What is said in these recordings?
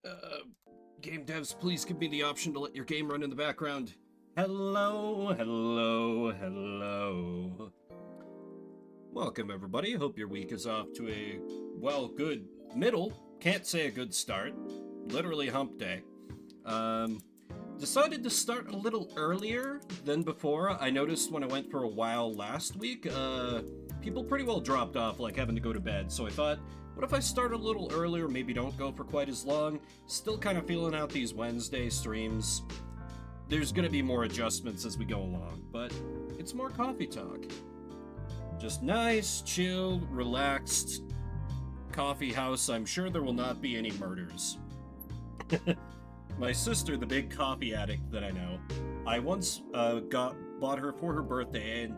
Uh, Game devs, please give me the option to let your game run in the background. Hello, hello, hello. Welcome, everybody. Hope your week is off to a, well, good middle. Can't say a good start. Literally hump day. Decided to start a little earlier than before. I noticed when I went for a while last week, people pretty well dropped off, like having to go to bed. So I thought, what if I start a little earlier, maybe don't go for quite as long? Still kind of feeling out these Wednesday streams. There's gonna be more adjustments as we go along, but it's more coffee talk. Just nice, chill, relaxed coffee house. I'm sure there will not be any murders. My sister, the big coffee addict that I know, I once bought her for her birthday, and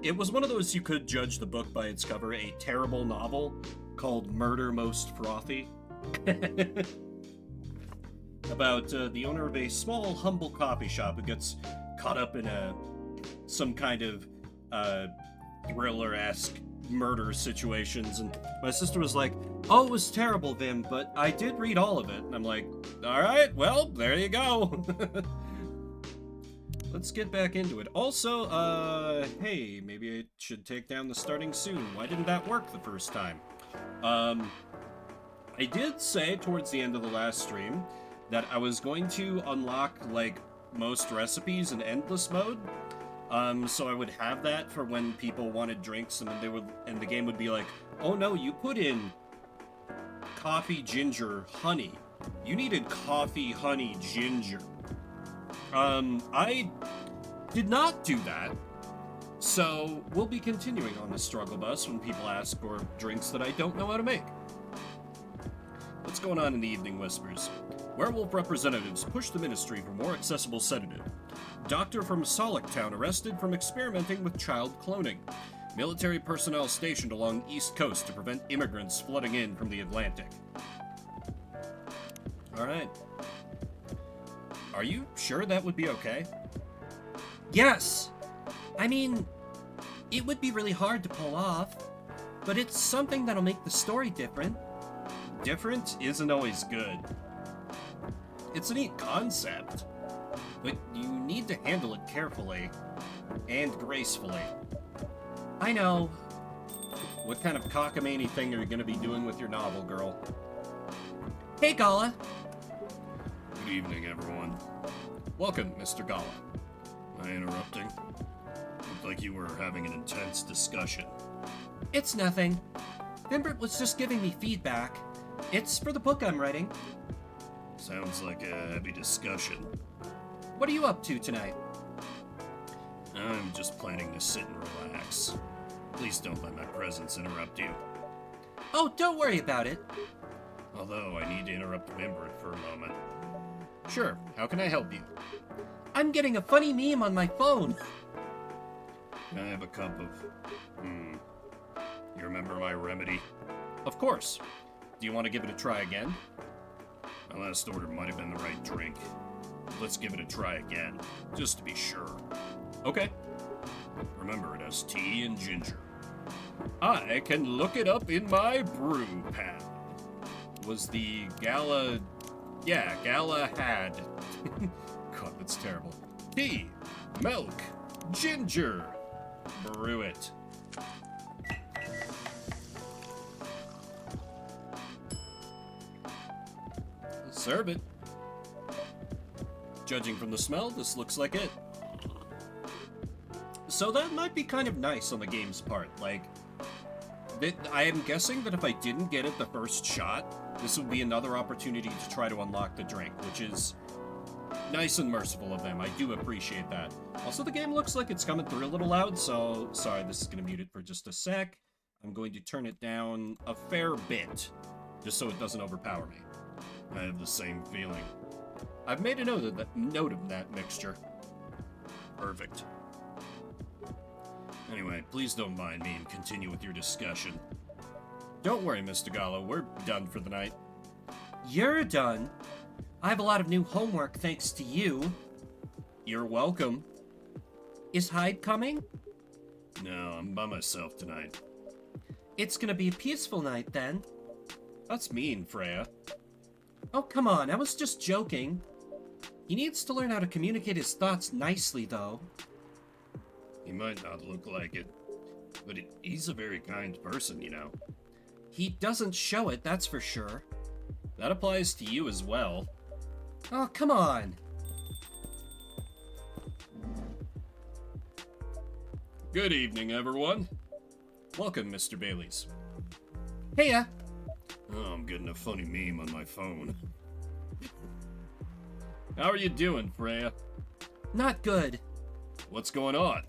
it was one of those you could judge the book by its cover, a terrible novel called Murder Most Frothy. About the owner of a small, humble coffee shop who gets caught up in some kind of thriller-esque murder situations, and my sister was like, "Oh, it was terrible, Vim, but I did read all of it." And I'm like, "All right, well, there you go." Let's get back into it. Also, hey, maybe I should take down the starting soon. Why didn't that work the first time? I did say towards the end of the last stream that I was going to unlock, like, most recipes in endless mode. So I would have that for when people wanted drinks, and then the game would be like, "Oh no, you put in coffee, ginger, honey. You needed coffee, honey, ginger." I did not do that. So we'll be continuing on the struggle bus when people ask for drinks that I don't know how to make. What's going on in the Evening Whispers? Werewolf representatives push the ministry for more accessible sedative. Doctor from Sollicktown arrested from experimenting with child cloning. Military personnel stationed along East Coast to prevent immigrants flooding in from the Atlantic. Alright. Are you sure that would be okay? Yes! I mean, it would be really hard to pull off, but it's something that'll make the story different. Different isn't always good. It's a neat concept, but you need to handle it carefully and gracefully. I know. What kind of cockamamie thing are you going to be doing with your novel, girl? Hey, Gala. Good evening, everyone. Welcome, Mr. Gala. Am I interrupting? Looked like you were having an intense discussion. It's nothing. Vimbert was just giving me feedback. It's for the book I'm writing. Sounds like a heavy discussion. What are you up to tonight? I'm just planning to sit and relax. Please don't let my presence interrupt you. Oh, don't worry about it. Although I need to interrupt Mimbert for a moment. Sure, how can I help you? I'm getting a funny meme on my phone. Can I have a cup of... You remember my remedy? Of course. Do you want to give it a try again? My last order might have been the right drink. Let's give it a try again, just to be sure. Okay. Remember, it has tea and ginger. I can look it up in my brew pad. Was the Gala... Yeah, Gala had... God, that's terrible. Tea, milk, ginger. Brew it. Serve it. Judging from the smell, this looks like it. So that might be kind of nice on the game's part. Like, I am guessing that if I didn't get it the first shot, this would be another opportunity to try to unlock the drink, which is nice and merciful of them. I do appreciate that. Also, the game looks like it's coming through a little loud, so sorry, this is going to mute it for just a sec. I'm going to turn it down a fair bit, just so it doesn't overpower me. I have the same feeling. I've made a note of that mixture. Perfect. Anyway, please don't mind me and continue with your discussion. Don't worry, Mr. Gallo, we're done for the night. You're done? I have a lot of new homework thanks to you. You're welcome. Is Hyde coming? No, I'm by myself tonight. It's gonna be a peaceful night then. That's mean, Freya. Oh, come on, I was just joking. He needs to learn how to communicate his thoughts nicely, though. He might not look like it, but he's a very kind person, you know. He doesn't show it, that's for sure. That applies to you as well. Oh, come on. Good evening, everyone. Welcome, Mr. Bailey's. Heya. Oh, I'm getting a funny meme on my phone. How are you doing, Freya? Not good. What's going on?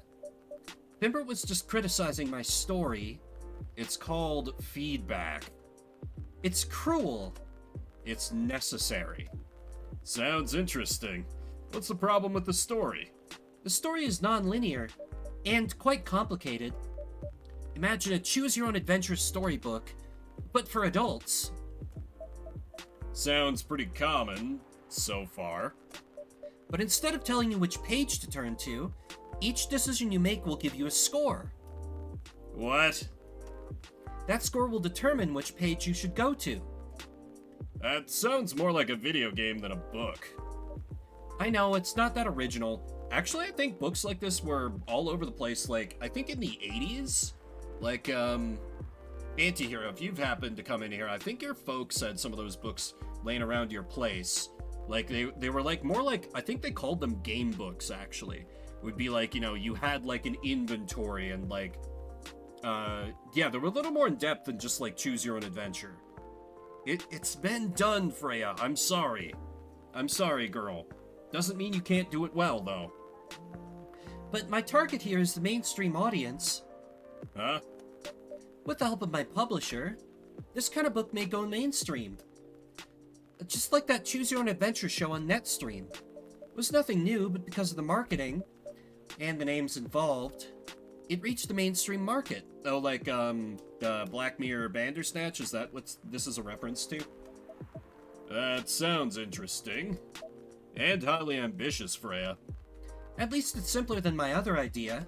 Bimbert was just criticizing my story. It's called feedback. It's cruel. It's necessary. Sounds interesting. What's the problem with the story? The story is non-linear and quite complicated. Imagine a choose-your-own-adventure storybook, but for adults. Sounds pretty common so far. But instead of telling you which page to turn to, each decision you make will give you a score. What? That score will determine which page you should go to. That sounds more like a video game than a book. I know, it's not that original. Actually, I think books like this were all over the place, like, I think in the 80s? Like, Antihero, if you've happened to come in here, I think your folks had some of those books laying around your place. Like, they were like, more like, I think they called them game books, actually. Would be like, you know, you had like an inventory and like, yeah, they were a little more in depth than just like choose your own adventure. It's been done, Freya. I'm sorry. I'm sorry, girl. Doesn't mean you can't do it well, though. But my target here is the mainstream audience. Huh? With the help of my publisher, this kind of book may go mainstream. Just like that Choose Your Own Adventure show on Netstream. It was nothing new, but because of the marketing and the names involved, it reached the mainstream market. Oh, like, Black Mirror Bandersnatch? Is that what this is a reference to? That sounds interesting. And highly ambitious, Freya. At least it's simpler than my other idea.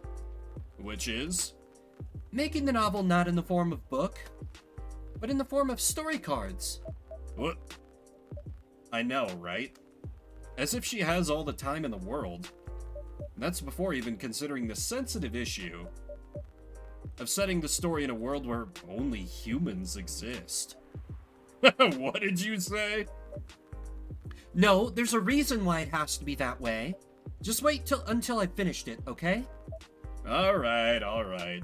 Which is? Making the novel not in the form of book, but in the form of story cards. What? I know, right? As if she has all the time in the world. And that's before even considering the sensitive issue of setting the story in a world where only humans exist. What did you say? No, there's a reason why it has to be that way. Just wait until I've finished it, okay? Alright, alright.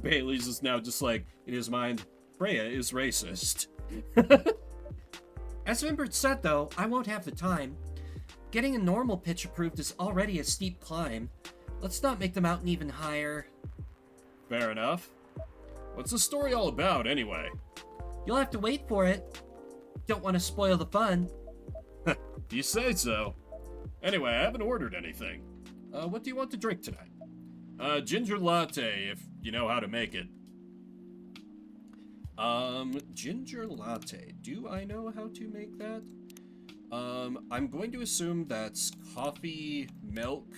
Bailey's is now just like, in his mind, Freya is racist. As Vimbert said, though, I won't have the time. Getting a normal pitch approved is already a steep climb. Let's not make the mountain even higher. Fair enough. What's the story all about, anyway? You'll have to wait for it. Don't want to spoil the fun. You say so. Anyway, I haven't ordered anything. What do you want to drink tonight? Ginger latte, if you know how to make it. Ginger latte. Do I know how to make that? I'm going to assume that's coffee, milk,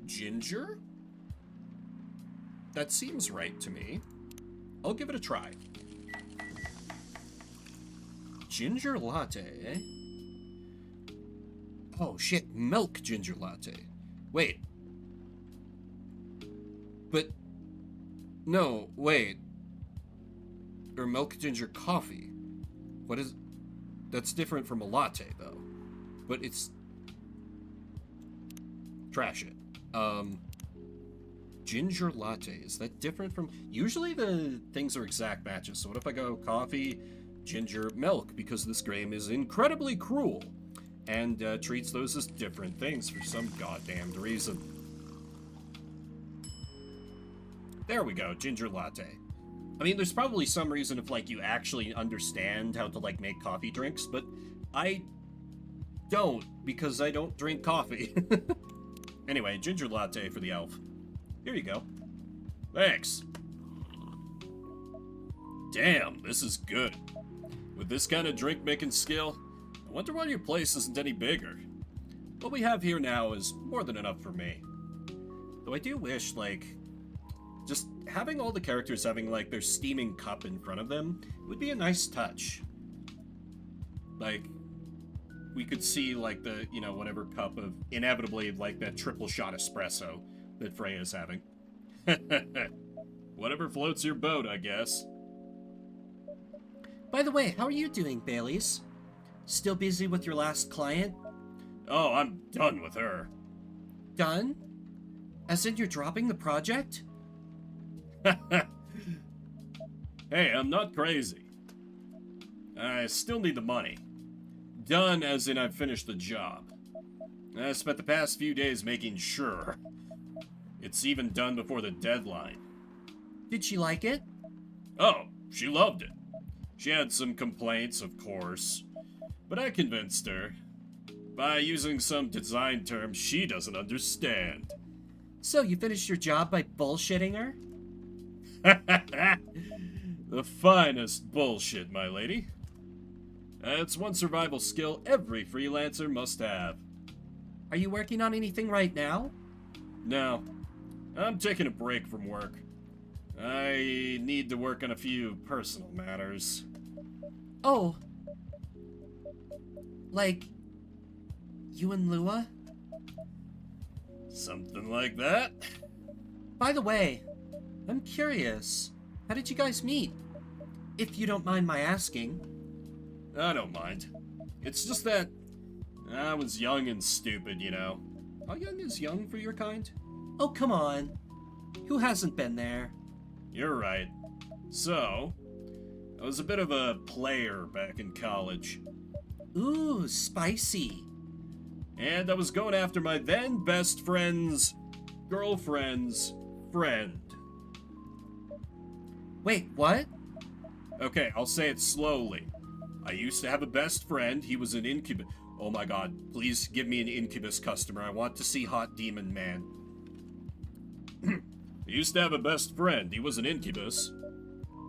ginger? That seems right to me. I'll give it a try. Ginger latte, eh? Oh shit, milk ginger latte. Wait. But... No, wait. Or milk ginger coffee. What is... That's different from a latte, though. But it's... Trash it. Ginger latte. Is that different from... Usually the things are exact matches. So what if I go coffee, ginger, milk? Because this game is incredibly cruel. And treats those as different things for some goddamned reason. There we go, ginger latte. I mean, there's probably some reason if, like, you actually understand how to, like, make coffee drinks, but I don't, because I don't drink coffee. Anyway, ginger latte for the elf. Here you go. Thanks. Damn, this is good. With this kind of drink-making skill, I wonder why your place isn't any bigger. What we have here now is more than enough for me. Though I do wish, like, just having all the characters having, like, their steaming cup in front of them would be a nice touch. Like, we could see, like, the, you know, whatever cup of, inevitably, like, that triple shot espresso that Freya's having. Whatever floats your boat, I guess. By the way, how are you doing, Baileys? Still busy with your last client? Oh, I'm done with her. Done? As in you're dropping the project? Hey, I'm not crazy. I still need the money. Done as in I've finished the job. I spent the past few days making sure it's even done before the deadline. Did she like it? Oh, she loved it. She had some complaints, of course, but I convinced her by using some design terms she doesn't understand. So you finished your job by bullshitting her? The finest bullshit, my lady. That's one survival skill every freelancer must have. Are you working on anything right now? No, I'm taking a break from work. I need to work on a few personal matters. Oh. Like, you and Lua? Something like that? By the way, I'm curious. How did you guys meet? If you don't mind my asking. I don't mind. It's just that I was young and stupid, you know. How young is young for your kind? Oh, come on. Who hasn't been there? You're right. So, I was a bit of a player back in college. Ooh, spicy. And I was going after my then best friend's girlfriend's friend. Wait, what? Okay, I'll say it slowly. I used to have a best friend. He was an incubus. Oh my god, please give me an incubus customer. I want to see Hot Demon Man. I used to have a best friend. He was an incubus.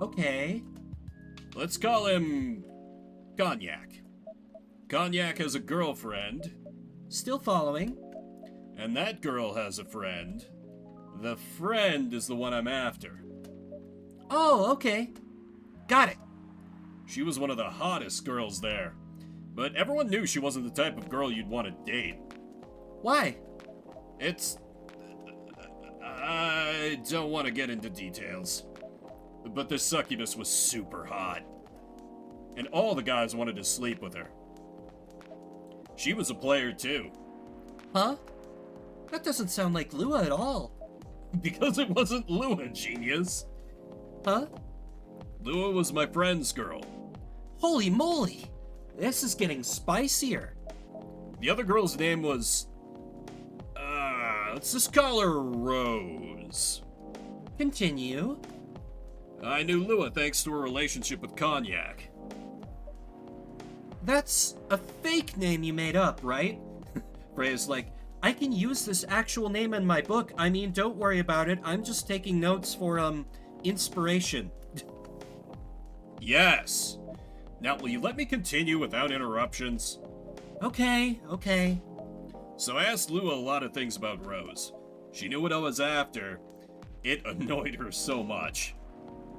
Okay. Let's call him Cognac. Cognac has a girlfriend. Still following. And that girl has a friend. The friend is the one I'm after. Oh, okay. Got it. She was one of the hottest girls there. But everyone knew she wasn't the type of girl you'd want to date. Why? I don't want to get into details. But this succubus was super hot. And all the guys wanted to sleep with her. She was a player too. Huh? That doesn't sound like Lua at all. Because it wasn't Lua, genius. Huh? Lua was my friend's girl. Holy moly! This is getting spicier. The other girl's name was... let's just call her Rose. Continue. I knew Lua thanks to her relationship with Cognac. That's a fake name you made up, right? Freya's like, I can use this actual name in my book. I mean, don't worry about it. I'm just taking notes for, inspiration. Yes. Now, will you let me continue without interruptions? Okay. So I asked Lua a lot of things about Rose. She knew what I was after. It annoyed her so much.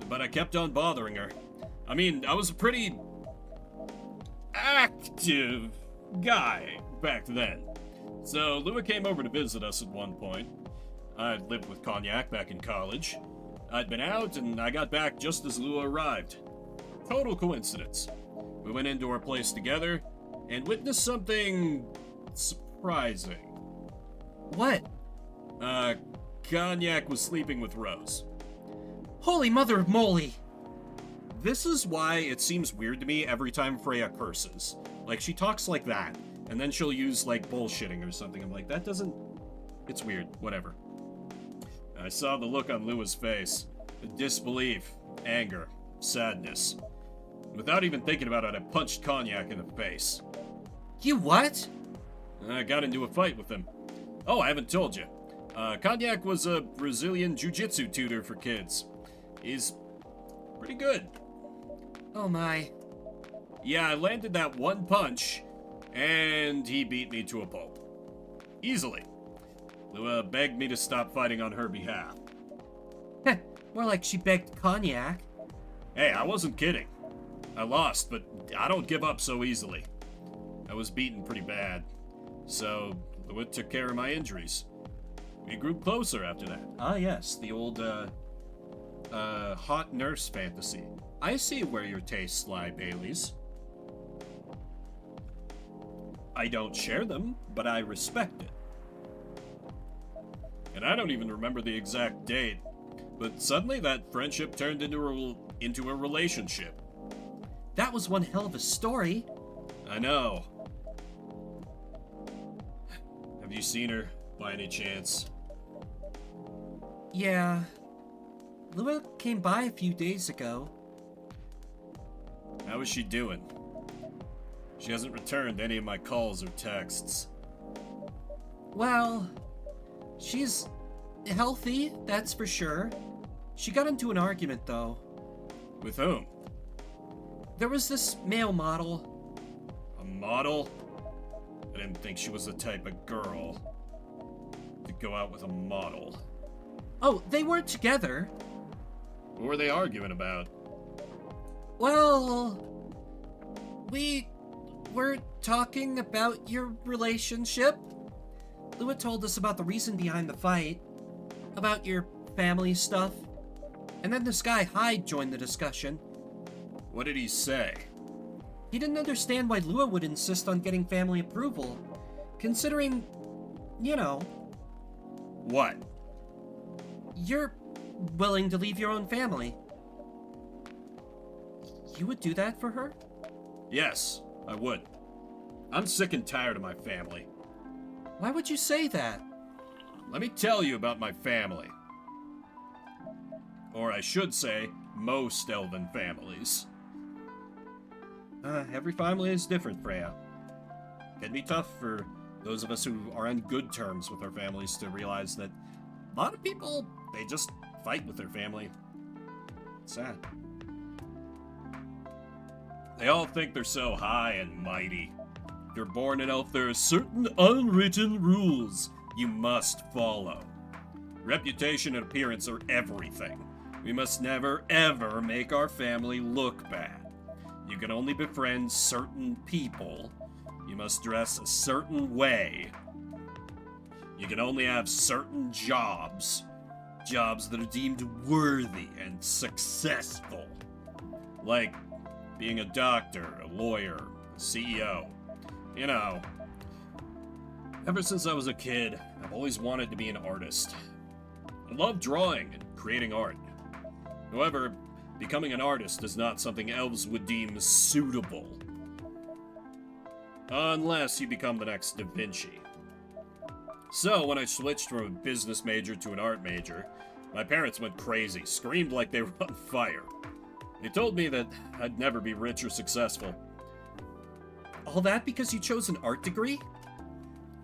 But I kept on bothering her. I mean, I was a pretty... active guy back then. So Lua came over to visit us at one point. I'd lived with Cognac back in college. I'd been out and I got back just as Lua arrived. Total coincidence. We went into our place together and witnessed something surprising. What? Cognac was sleeping with Rose. Holy mother of moly! This is why it seems weird to me every time Freya curses. Like, she talks like that, and then she'll use, like, bullshitting or something. I'm like, that doesn't... It's weird. Whatever. I saw the look on Lua's face. Disbelief, anger, sadness. Without even thinking about it, I punched Cognac in the face. You what? I got into a fight with him. Oh, I haven't told you. Cognac was a Brazilian jiu-jitsu tutor for kids. He's pretty good. Oh my. Yeah, I landed that one punch, and he beat me to a pulp. Easily. Lua begged me to stop fighting on her behalf. Heh, more like she begged Cognac. Hey, I wasn't kidding. I lost, but I don't give up so easily. I was beaten pretty bad, so Lua took care of my injuries. We grew closer after that. Ah, yes, the old, hot nurse fantasy. I see where your tastes lie, Baileys. I don't share them, but I respect it. And I don't even remember the exact date, but suddenly that friendship turned into a relationship. That was one hell of a story. I know. Have you seen her, by any chance? Yeah. Lua came by a few days ago. How is she doing? She hasn't returned any of my calls or texts. Well, she's healthy, that's for sure. She got into an argument, though. With whom? There was this male model. A model? I didn't think she was the type of girl to go out with a model. Oh, they weren't together. What were they arguing about? Well, we were talking about your relationship. Lua told us about the reason behind the fight, about your family stuff, and then this guy Hyde joined the discussion. What did he say? He didn't understand why Lua would insist on getting family approval, considering, you know... What? You're willing to leave your own family. You would do that for her? Yes, I would. I'm sick and tired of my family. Why would you say that? Let me tell you about my family. Or I should say, most elven families. Every family is different, Freya. It can be tough for those of us who are on good terms with our families to realize that a lot of people, they just fight with their family. It's sad. They all think they're so high and mighty. If you're born an elf, there are certain unwritten rules you must follow. Reputation and appearance are everything. We must never, ever make our family look bad. You can only befriend certain people. You must dress a certain way. You can only have certain jobs. Jobs that are deemed worthy and successful. Like being a doctor, a lawyer, a CEO. You know, ever since I was a kid, I've always wanted to be an artist. I love drawing and creating art. However, becoming an artist is not something elves would deem suitable. Unless you become the next Da Vinci. So, when I switched from a business major to an art major, my parents went crazy, screamed like they were on fire. They told me that I'd never be rich or successful. All that because you chose an art degree?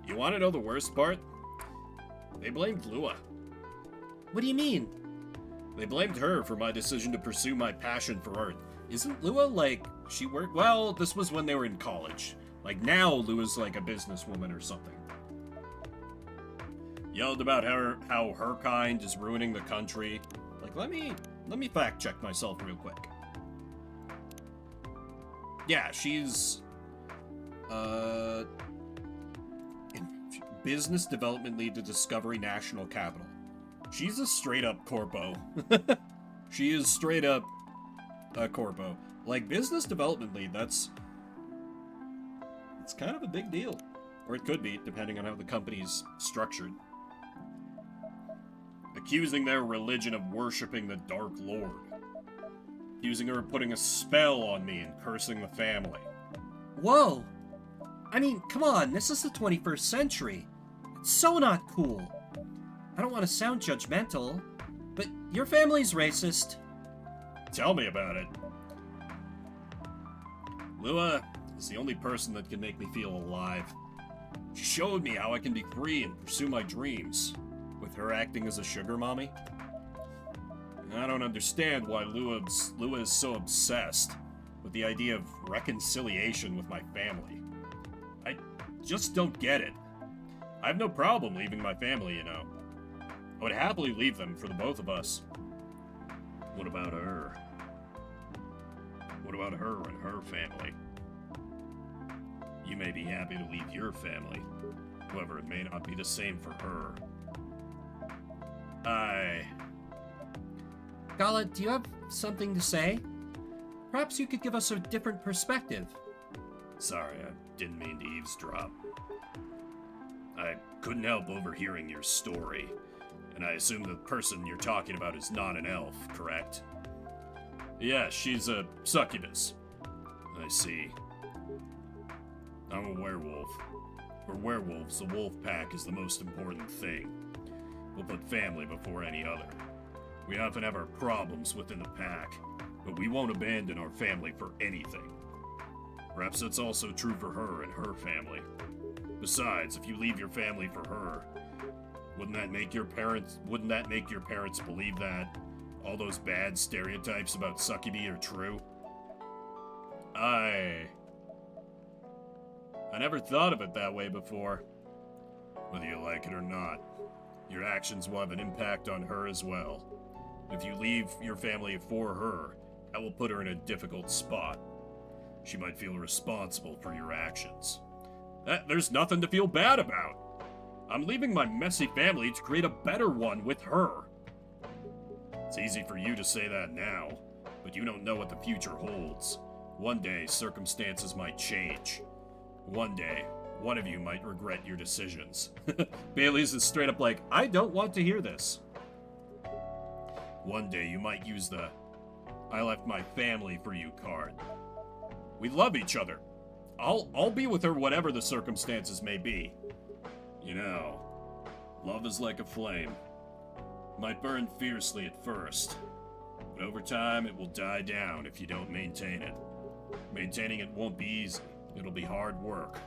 You want to know the worst part? They blamed Lua. What do you mean? They blamed her for my decision to pursue my passion for art. Isn't Lua like, she worked, well, this was when they were in college. Like now, Lua's like a businesswoman or something. Yelled about how her kind is ruining the country. Like, let me fact check myself real quick. Yeah, she's business development lead to Discovery National Capital. She's a straight up corpo. She is straight up a corpo. Like, business development lead, it's kind of a big deal. Or it could be, depending on how the company's structured. Accusing their religion of worshipping the Dark Lord. Accusing her of putting a spell on me and cursing the family. Whoa! I mean, come on, this is the 21st century. It's so not cool. I don't want to sound judgmental, but your family's racist. Tell me about it. Lua is the only person that can make me feel alive. She showed me how I can be free and pursue my dreams, with her acting as a sugar mommy. And I don't understand why Lua is so obsessed with the idea of reconciliation with my family. I just don't get it. I have no problem leaving my family, you know. I would happily leave them for the both of us. What about her? What about her and her family? You may be happy to leave your family. However, it may not be the same for her. Gala, do you have something to say? Perhaps you could give us a different perspective. Sorry, I didn't mean to eavesdrop. I couldn't help overhearing your story, and I assume the person you're talking about is not an elf, correct? Yeah, she's a succubus. I see. I'm a werewolf. For werewolves, the wolf pack is the most important thing. We'll put family before any other. We often have our problems within the pack, but we won't abandon our family for anything. Perhaps that's also true for her and her family. Besides, if you leave your family for her, wouldn't that make your parents believe that all those bad stereotypes about succubi are true? I never thought of it that way before. Whether you like it or not, your actions will have an impact on her as well. If you leave your family for her, that will put her in a difficult spot. She might feel responsible for your actions. There's nothing to feel bad about. I'm leaving my messy family to create a better one with her. It's easy for you to say that now, but you don't know what the future holds. One day, circumstances might change. One day, one of you might regret your decisions. Bailey's is straight up like, I don't want to hear this. One day, you might use the I left my family for you card. We love each other. I'll be with her whatever the circumstances may be. You know, love is like a flame. It might burn fiercely at first, but over time it will die down if you don't maintain it. Maintaining it won't be easy. It'll be hard work.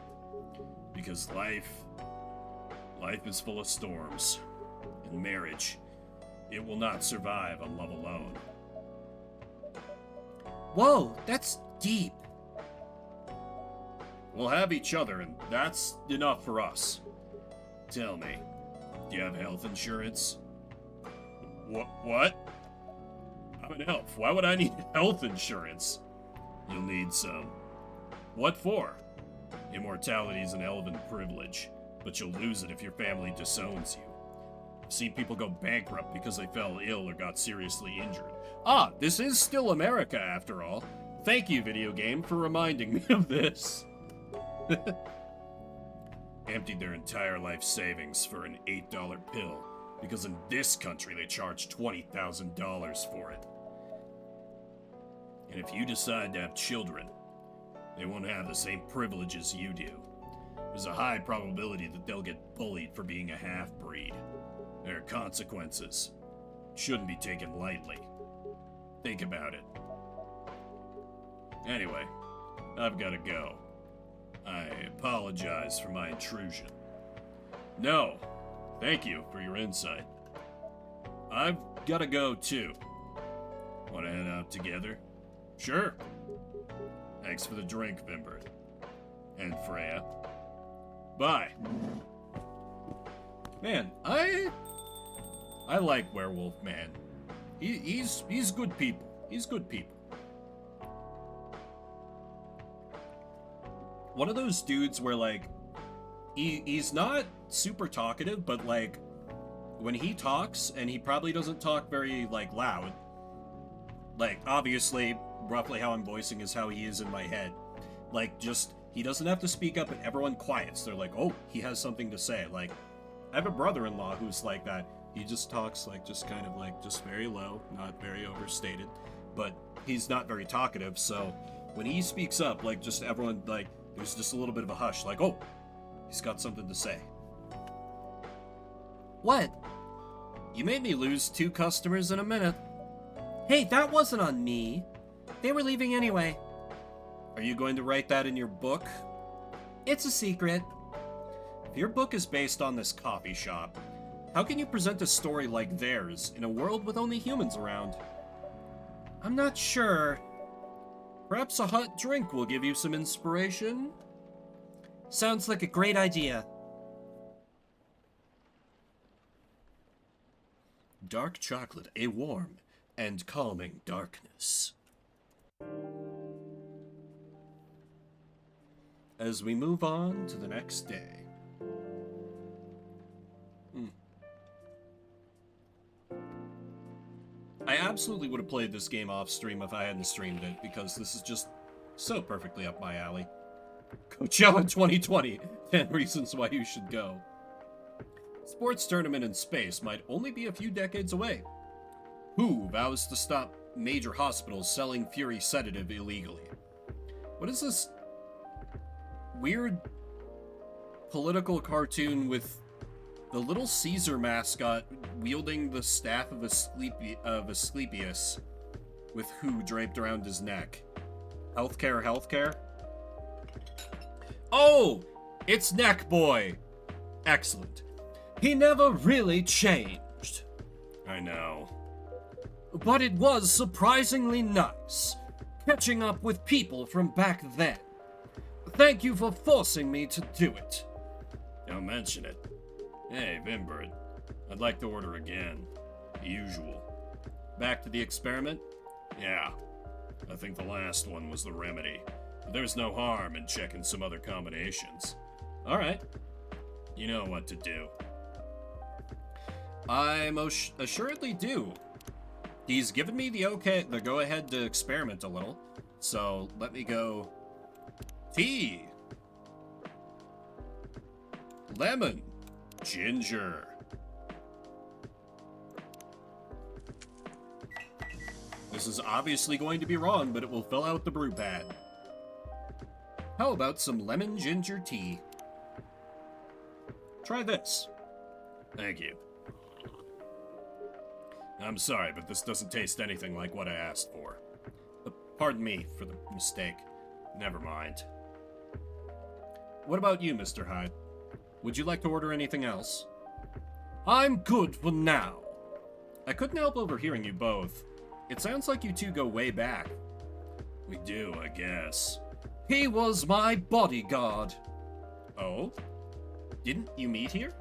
Because life is full of storms. And marriage, it will not survive on love alone. Whoa, that's deep. We'll have each other, and that's enough for us. Tell me, do you have health insurance? What? I'm an elf. Why would I need health insurance? You'll need some. What for? Immortality is an elven privilege, but you'll lose it if your family disowns you. I've seen people go bankrupt because they fell ill or got seriously injured. Ah, this is still America after all. Thank you, video game, for reminding me of this. Emptied their entire life savings for an $8 pill, because in this country they charge $20,000 for it. And if you decide to have children, they won't have the same privileges you do. There's a high probability that they'll get bullied for being a half-breed. There are consequences. Shouldn't be taken lightly. Think about it. Anyway, I've gotta go. I apologize for my intrusion. No, thank you for your insight. I've gotta go too. Wanna head out together? Sure. Thanks for the drink, Vimbert. And Freya. Bye. Man, I like Werewolf Man. He's good people. He's good people. One of those dudes where, like, he's not super talkative, but, like, when he talks, and he probably doesn't talk very, like, loud, like, obviously, roughly how I'm voicing is how he is in my head. Like, just, he doesn't have to speak up and everyone quiets. They're like, oh, he has something to say. Like, I have a brother-in-law who's like that. He just talks, like, just kind of, like, just very low, not very overstated, but he's not very talkative, so when he speaks up, like, just everyone, like, there's just a little bit of a hush, like, oh, he's got something to say. What? You made me lose 2 customers in a minute. Hey, that wasn't on me. They were leaving anyway. Are you going to write that in your book? It's a secret. If your book is based on this coffee shop, how can you present a story like theirs in a world with only humans around? I'm not sure. Perhaps a hot drink will give you some inspiration? Sounds like a great idea. Dark chocolate, a warm and calming darkness. as we move on to the next day. I absolutely would have played this game off stream if I hadn't streamed it, because this is just so perfectly up my alley. Coachella 2020, 10 reasons why you should go. Sports tournament in space might only be a few decades away. WHO vows to stop major hospitals selling Fury sedative illegally. What is this weird political cartoon with the little Caesar mascot wielding the staff of Asclepius with WHO draped around his neck? Healthcare? Oh! It's Neck Boy! Excellent. He never really changed. I know. But it was surprisingly nice, catching up with people from back then. Thank you for forcing me to do it. Don't mention it. Hey, Vimbird, I'd like to order again. The usual. Back to the experiment? Yeah. I think the last one was the remedy. But there's no harm in checking some other combinations. Alright. You know what to do. I most assuredly do. He's given me the go-ahead to experiment a little. So, let me go... Tea. Lemon. Ginger. This is obviously going to be wrong, but it will fill out the brew pad. How about some lemon ginger tea? Try this. Thank you. I'm sorry, but this doesn't taste anything like what I asked for. Pardon me for the mistake. Never mind. What about you, Mr. Hyde? Would you like to order anything else? I'm good for now. I couldn't help overhearing you both. It sounds like you two go way back. We do, I guess. He was my bodyguard. Oh? Didn't you meet here?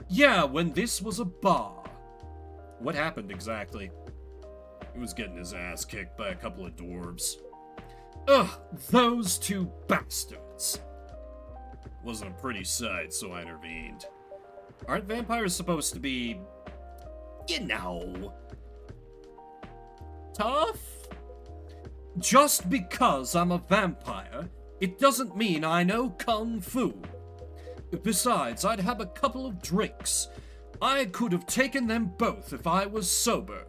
Yeah, when this was a bar. What happened exactly? He was getting his ass kicked by a couple of dwarves. Ugh, those two bastards. Wasn't a pretty sight, so I intervened. Aren't vampires supposed to be... you know... tough? Just because I'm a vampire, it doesn't mean I know kung fu. Besides, I'd have a couple of drinks. I could have taken them both if I was sober.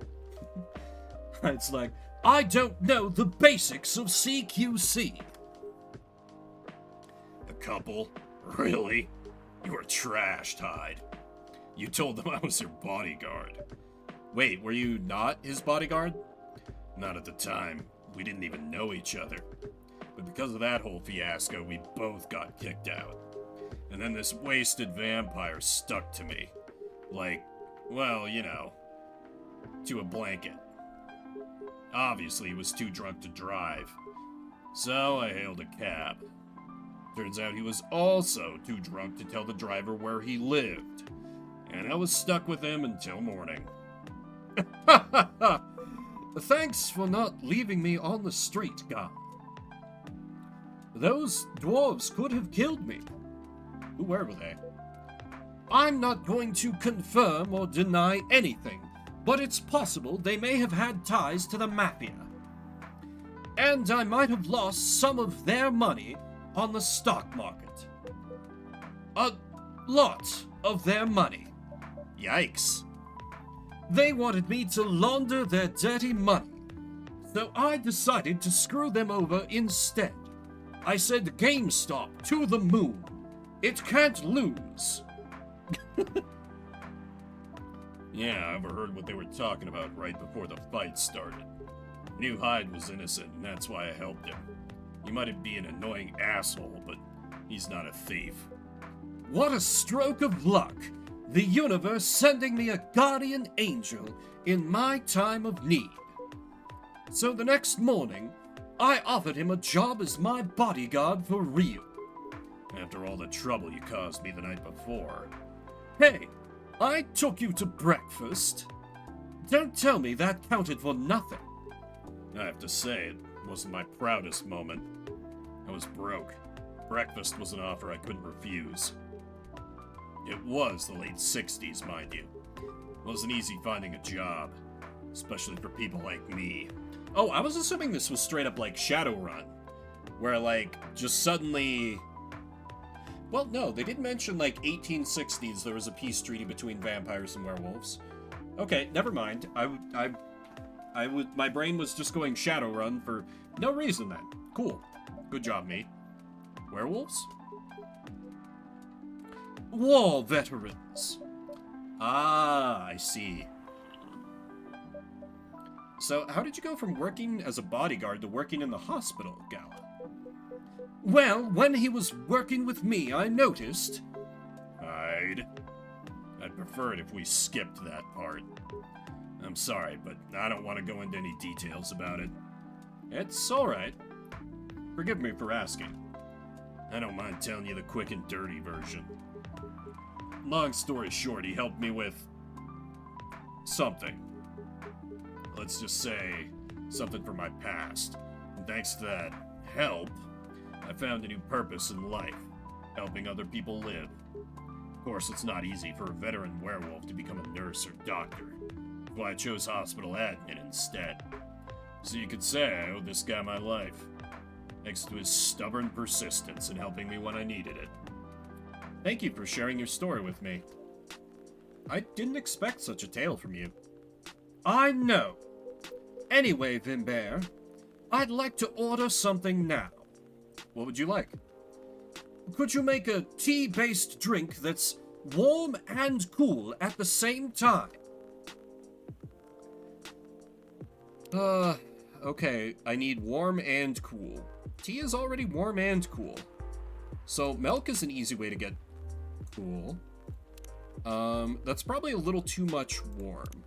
It's like, I don't know the basics of CQC. A couple? Really? You were trashed, Hyde. You told them I was your bodyguard. Wait, were you not his bodyguard? Not at the time. We didn't even know each other. But because of that whole fiasco, we both got kicked out. And then this wasted vampire stuck to me. Like, well, you know, to a blanket. Obviously, he was too drunk to drive. So I hailed a cab. Turns out he was also too drunk to tell the driver where he lived. And I was stuck with him until morning. Thanks for not leaving me on the street, guy. Those dwarves could have killed me. Where were they? I'm not going to confirm or deny anything, but it's possible they may have had ties to the Mafia. And I might have lost some of their money on the stock market. A lot of their money. Yikes. They wanted me to launder their dirty money, so I decided to screw them over instead. I said GameStop to the moon. It can't lose. Yeah, I overheard what they were talking about right before the fight started. Knew Hyde was innocent, and that's why I helped him. He might be an annoying asshole, but he's not a thief. What a stroke of luck! The universe sending me a guardian angel in my time of need. So the next morning, I offered him a job as my bodyguard for real. After all the trouble you caused me the night before. Hey, I took you to breakfast. Don't tell me that counted for nothing. I have to say, it wasn't my proudest moment. I was broke. Breakfast was an offer I couldn't refuse. It was the late 60s, mind you. It wasn't easy finding a job, especially for people like me. Oh, I was assuming this was straight up like Shadowrun, where like, just suddenly... Well, no, they did mention like 1860s there was a peace treaty between vampires and werewolves. Okay, never mind. My brain was just going Shadowrun for no reason then. Cool. Good job, mate. Werewolves? War veterans. Ah, I see. So, how did you go from working as a bodyguard to working in the hospital, Gala? Well, when he was working with me, I noticed... I'd prefer it if we skipped that part. I'm sorry, but I don't want to go into any details about it. It's alright. Forgive me for asking. I don't mind telling you the quick and dirty version. Long story short, he helped me with... something. Let's just say, something from my past. And thanks to that help, I found a new purpose in life. Helping other people live. Of course, it's not easy for a veteran werewolf to become a nurse or doctor. That's why I chose hospital admin instead. So you could say I owe this guy my life. Thanks to his stubborn persistence in helping me when I needed it. Thank you for sharing your story with me. I didn't expect such a tale from you. I know. Anyway, Vimbear, I'd like to order something now. What would you like? Could you make a tea-based drink that's warm and cool at the same time? Okay, I need warm and cool. Tea is already warm and cool. So milk is an easy way to get cool. That's probably a little too much warm.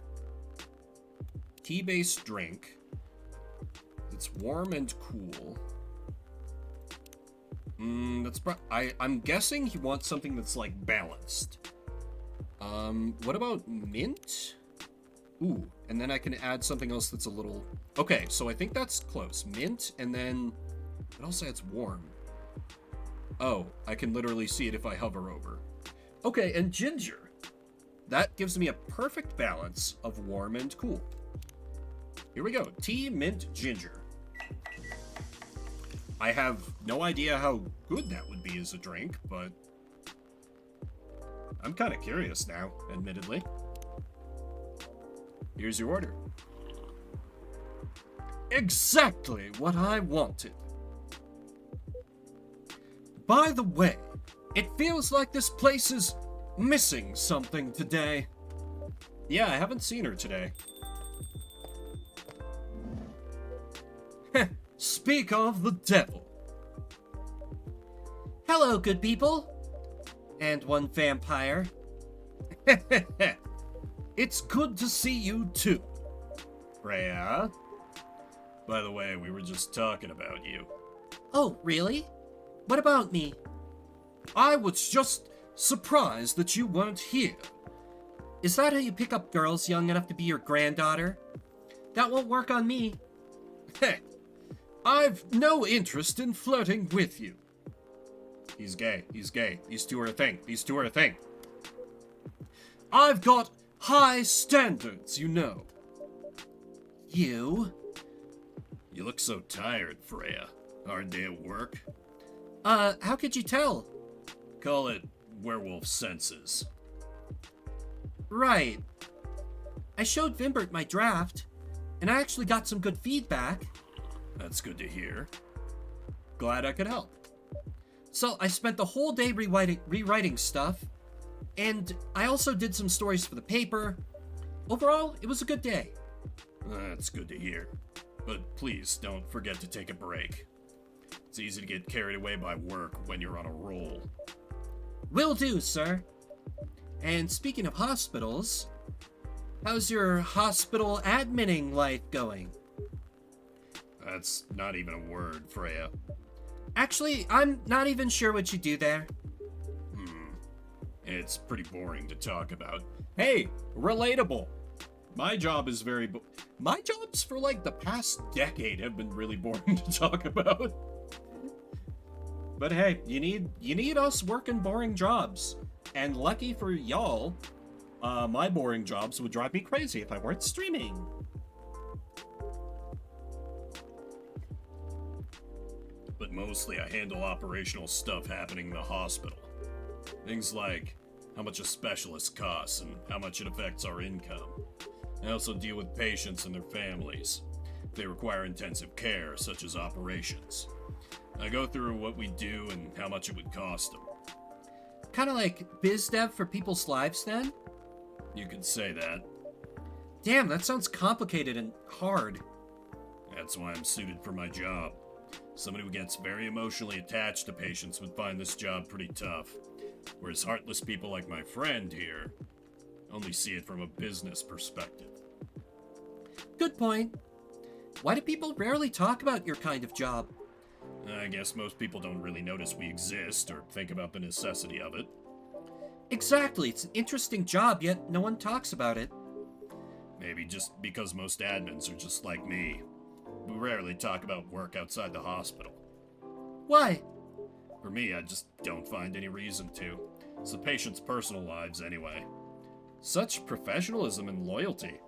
Tea-based drink. It's warm and cool. I'm guessing he wants something that's like balanced. What about mint? Ooh, and then I can add something else that's a little... Okay, so I think that's close. Mint, and then... What else adds warm? Oh, I can literally see it if I hover over. Okay, and ginger. That gives me a perfect balance of warm and cool. Here we go. Tea, mint, ginger. I have no idea how good that would be as a drink, but... I'm kind of curious now, admittedly. Here's your order. Exactly what I wanted. By the way, it feels like this place is missing something today. Yeah, I haven't seen her today. Speak of the devil. Hello, good people. And one vampire. It's good to see you too, Freya. By the way, we were just talking about you. Oh, really? What about me? I was just surprised that you weren't here. Is that how you pick up girls young enough to be your granddaughter? That won't work on me. Hey, I've no interest in flirting with you. He's gay. He's gay. These two are a thing. These two are a thing. I've got high standards, you know. You? You look so tired, Freya. Hard day at work? How could you tell? Call it werewolf senses. Right. I showed Vimbert my draft, and I actually got some good feedback. That's good to hear. Glad I could help. So I spent the whole day rewriting stuff, and I also did some stories for the paper. Overall, it was a good day. That's good to hear. But please don't forget to take a break. It's easy to get carried away by work when you're on a roll. Will do, sir. And speaking of hospitals, how's your hospital adminning life going? That's not even a word, Freya. Actually, I'm not even sure what you do there. It's pretty boring to talk about. Hey, relatable. My job is my jobs for like the past decade have been really boring to talk about. But hey, you need us working boring jobs. And lucky for y'all, my boring jobs would drive me crazy if I weren't streaming. But mostly I handle operational stuff happening in the hospital. Things like how much a specialist costs and how much it affects our income. I also deal with patients and their families. They require intensive care, such as operations. I go through what we do and how much it would cost them. Kinda like biz dev for people's lives, then? You could say that. Damn, that sounds complicated and hard. That's why I'm suited for my job. Someone who gets very emotionally attached to patients would find this job pretty tough. Whereas heartless people like my friend here only see it from a business perspective. Good point. Why do people rarely talk about your kind of job? I guess most people don't really notice we exist or think about the necessity of it. Exactly, it's an interesting job, yet no one talks about it. Maybe just because most admins are just like me. We rarely talk about work outside the hospital. Why? For me, I just don't find any reason to. It's the patient's personal lives anyway. Such professionalism and loyalty.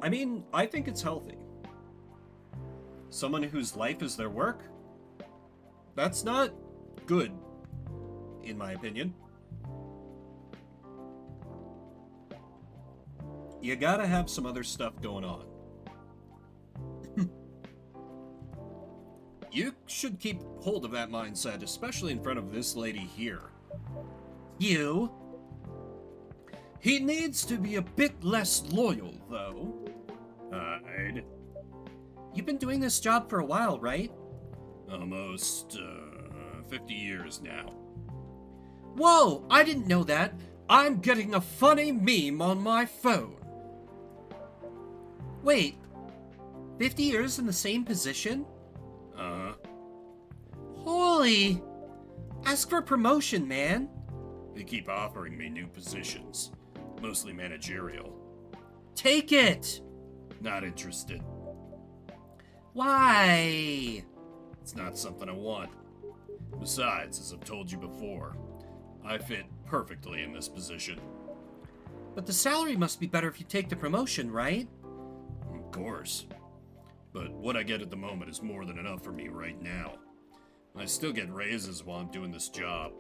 I mean, I think it's healthy. Someone whose life is their work? That's not good, in my opinion. You gotta have some other stuff going on. You should keep hold of that mindset, especially in front of this lady here. You? He needs to be a bit less loyal, though. I'd. You've been doing this job for a while, right? Almost, 50 years now. Whoa, I didn't know that. I'm getting a funny meme on my phone. Wait, 50 years in the same position? Uh-huh. Holy! Ask for promotion, man. They keep offering me new positions, mostly managerial. Take it! Not interested. Why? It's not something I want. Besides, as I've told you before, I fit perfectly in this position. But the salary must be better if you take the promotion, right? Of course. But what I get at the moment is more than enough for me right now. I still get raises while I'm doing this job.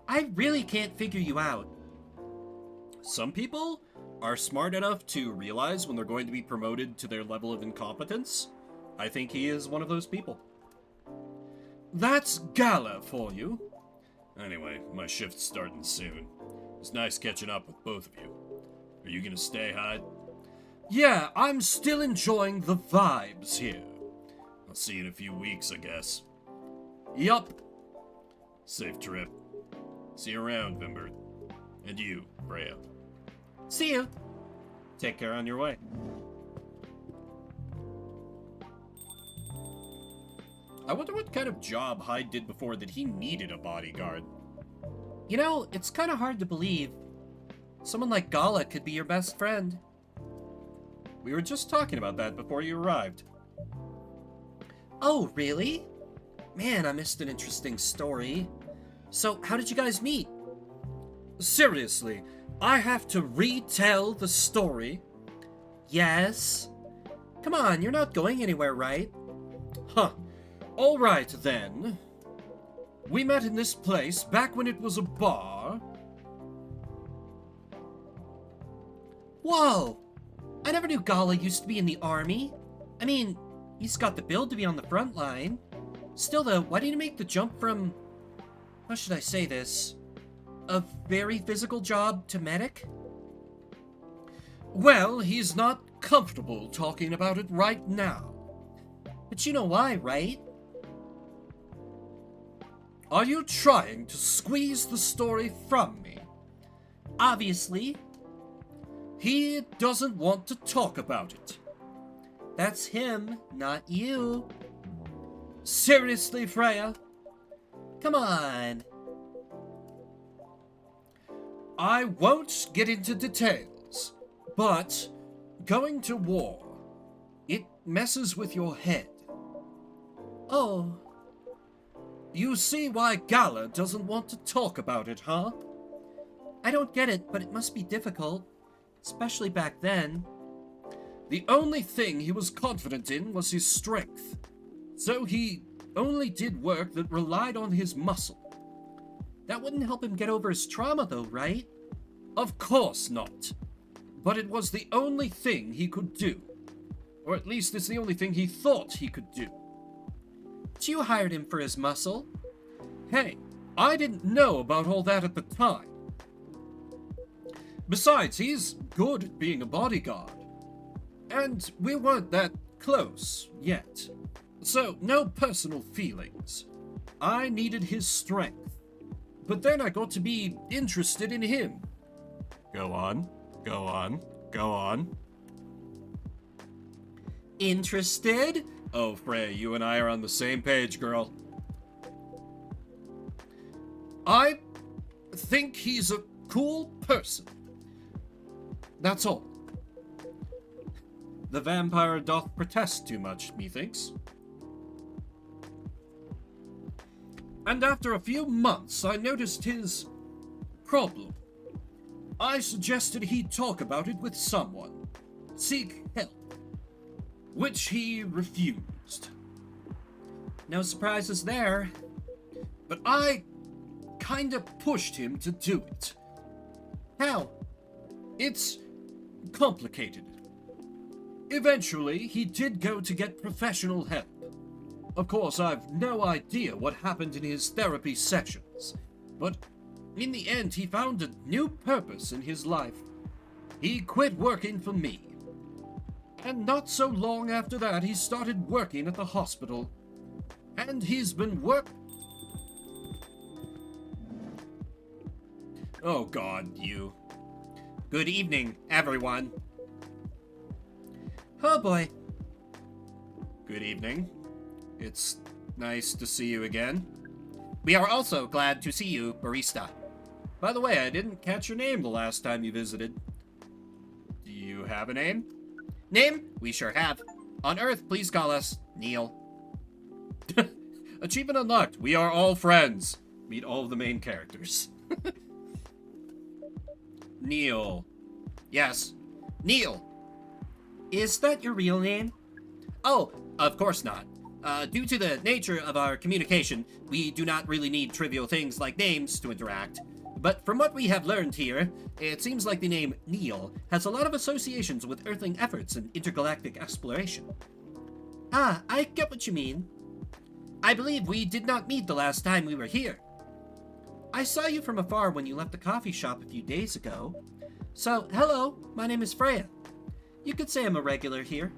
I really can't figure you out. Some people are smart enough to realize when they're going to be promoted to their level of incompetence. I think he is one of those people. That's gala for you. Anyway, my shift's starting soon. It's nice catching up with both of you. Are you gonna stay, Hyde? Yeah, I'm still enjoying the vibes here. I'll see you in a few weeks, I guess. Yup. Safe trip. See you around, Vimber. And you, Freya. See you. Take care on your way. I wonder what kind of job Hyde did before that he needed a bodyguard. You know, it's kind of hard to believe. Someone like Gala could be your best friend. We were just talking about that before you arrived. Oh, really? Man, I missed an interesting story. So, how did you guys meet? Seriously, I have to retell the story? Yes. Come on, you're not going anywhere, right? Huh. All right, then. We met in this place back when it was a bar. Whoa! I never knew Gala used to be in the army. I mean, he's got the build to be on the front line. Still though, why did he make the jump from... how should I say this? A very physical job to medic? Well, he's not comfortable talking about it right now. But you know why, right? Are you trying to squeeze the story from me? Obviously. He doesn't want to talk about it. That's him, not you. Seriously, Freya? Come on. I won't get into details, but going to war, it messes with your head. Oh. You see why Gala doesn't want to talk about it, huh? I don't get it, but it must be difficult. Especially back then. The only thing he was confident in was his strength. So he only did work that relied on his muscle. That wouldn't help him get over his trauma, though, right? Of course not. But it was the only thing he could do. Or at least it's the only thing he thought he could do. But you hired him for his muscle. Hey, I didn't know about all that at the time. Besides, he's good at being a bodyguard. And we weren't that close yet. So, no personal feelings. I needed his strength. But then I got to be interested in him. Go on, go on, go on. Interested? Oh, Freya, you and I are on the same page, girl. I think he's a cool person. That's all. The vampire doth protest too much, methinks. And after a few months, I noticed his problem. I suggested he talk about it with someone, seek help, which he refused. No surprises there. But I kinda pushed him to do it. How? It's complicated. Eventually, he did go to get professional help. Of course, I've no idea what happened in his therapy sessions, but in the end, he found a new purpose in his life. He quit working for me. And not so long after that, he started working at the hospital. And he's been Oh God, you. Good evening, everyone. Oh boy. Good evening. It's nice to see you again. We are also glad to see you, barista. By the way, I didn't catch your name the last time you visited. Do you have a name? Name? We sure have. On Earth, please call us Neil. Achievement unlocked. We are all friends. Meet all of the main characters. Neil. Yes, Neil. Is that your real name? Oh, of course not. Due to the nature of our communication, we do not really need trivial things like names to interact. But from what we have learned here, it seems like the name Neil has a lot of associations with Earthling efforts in intergalactic exploration. Ah, I get what you mean. I believe we did not meet the last time we were here. I saw you from afar when you left the coffee shop a few days ago. So, hello, my name is Freya. You could say I'm a regular here.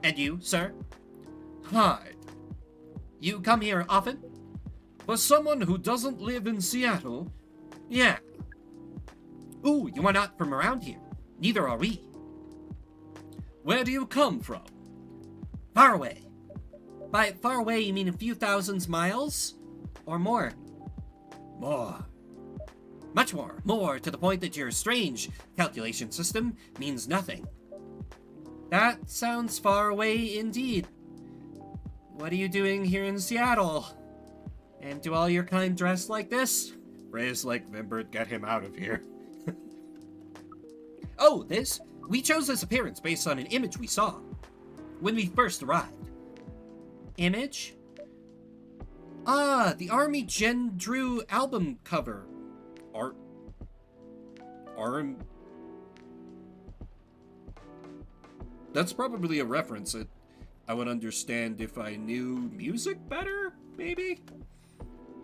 And you, sir? Hi. You come here often? For someone who doesn't live in Seattle, yeah. Ooh, you are not from around here. Neither are we. Where do you come from? Far away. By far away, you mean a few thousands miles? Or more? More. Much more. More, to the point that your strange calculation system means nothing. That sounds far away indeed. What are you doing here in Seattle? And do all your kind dress like this? Ray's like, Vimbert, get him out of here. Oh, this? We chose this appearance based on an image we saw when we first arrived. Image? Ah, the Army Gen Drew album cover. That's probably a reference that I would understand if I knew music better, maybe?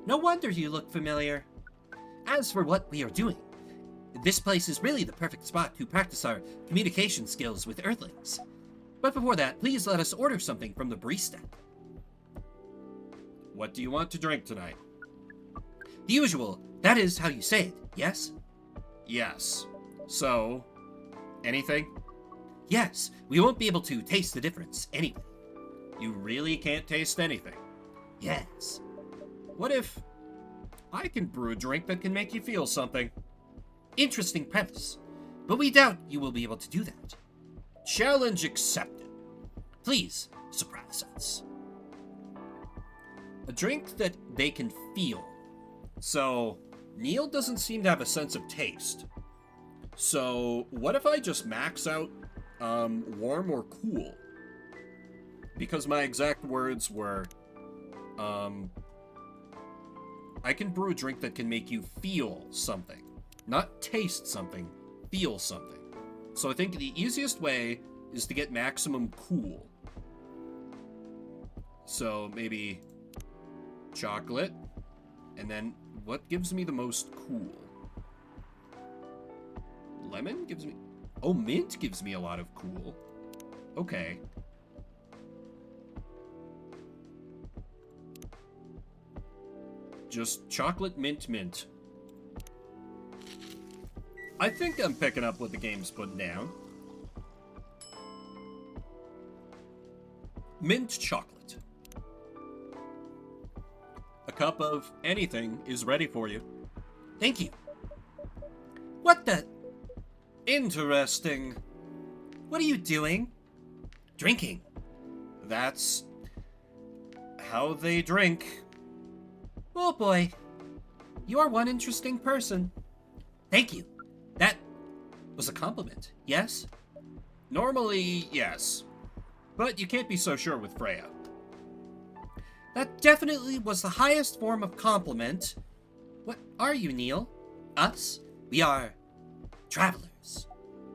No wonder you look familiar. As for what we are doing, this place is really the perfect spot to practice our communication skills with Earthlings. But before that, please let us order something from the barista. What do you want to drink tonight? The usual. That is how you say it, yes? Yes. So, anything? Yes, we won't be able to taste the difference anyway. You really can't taste anything? Yes. What if I can brew a drink that can make you feel something? Interesting premise, but we doubt you will be able to do that. Challenge accepted. Please, surprise us. A drink that they can feel. So, Neil doesn't seem to have a sense of taste. So, what if I just max out warm or cool? Because my exact words were, I can brew a drink that can make you feel something. Not taste something, feel something. So I think the easiest way is to get maximum cool. So maybe chocolate, and then what gives me the most cool? Lemon gives me... Oh, mint gives me a lot of cool. Okay. Just chocolate, mint, mint. I think I'm picking up what the game's putting down. Mint chocolate. A cup of anything is ready for you. Thank you. What the? Interesting. What are you doing? Drinking. That's how they drink. Oh boy. You are one interesting person. Thank you. That was a compliment, yes? Normally, yes. But you can't be so sure with Freya. That definitely was the highest form of compliment. What are you, Neil? Us? We are travelers,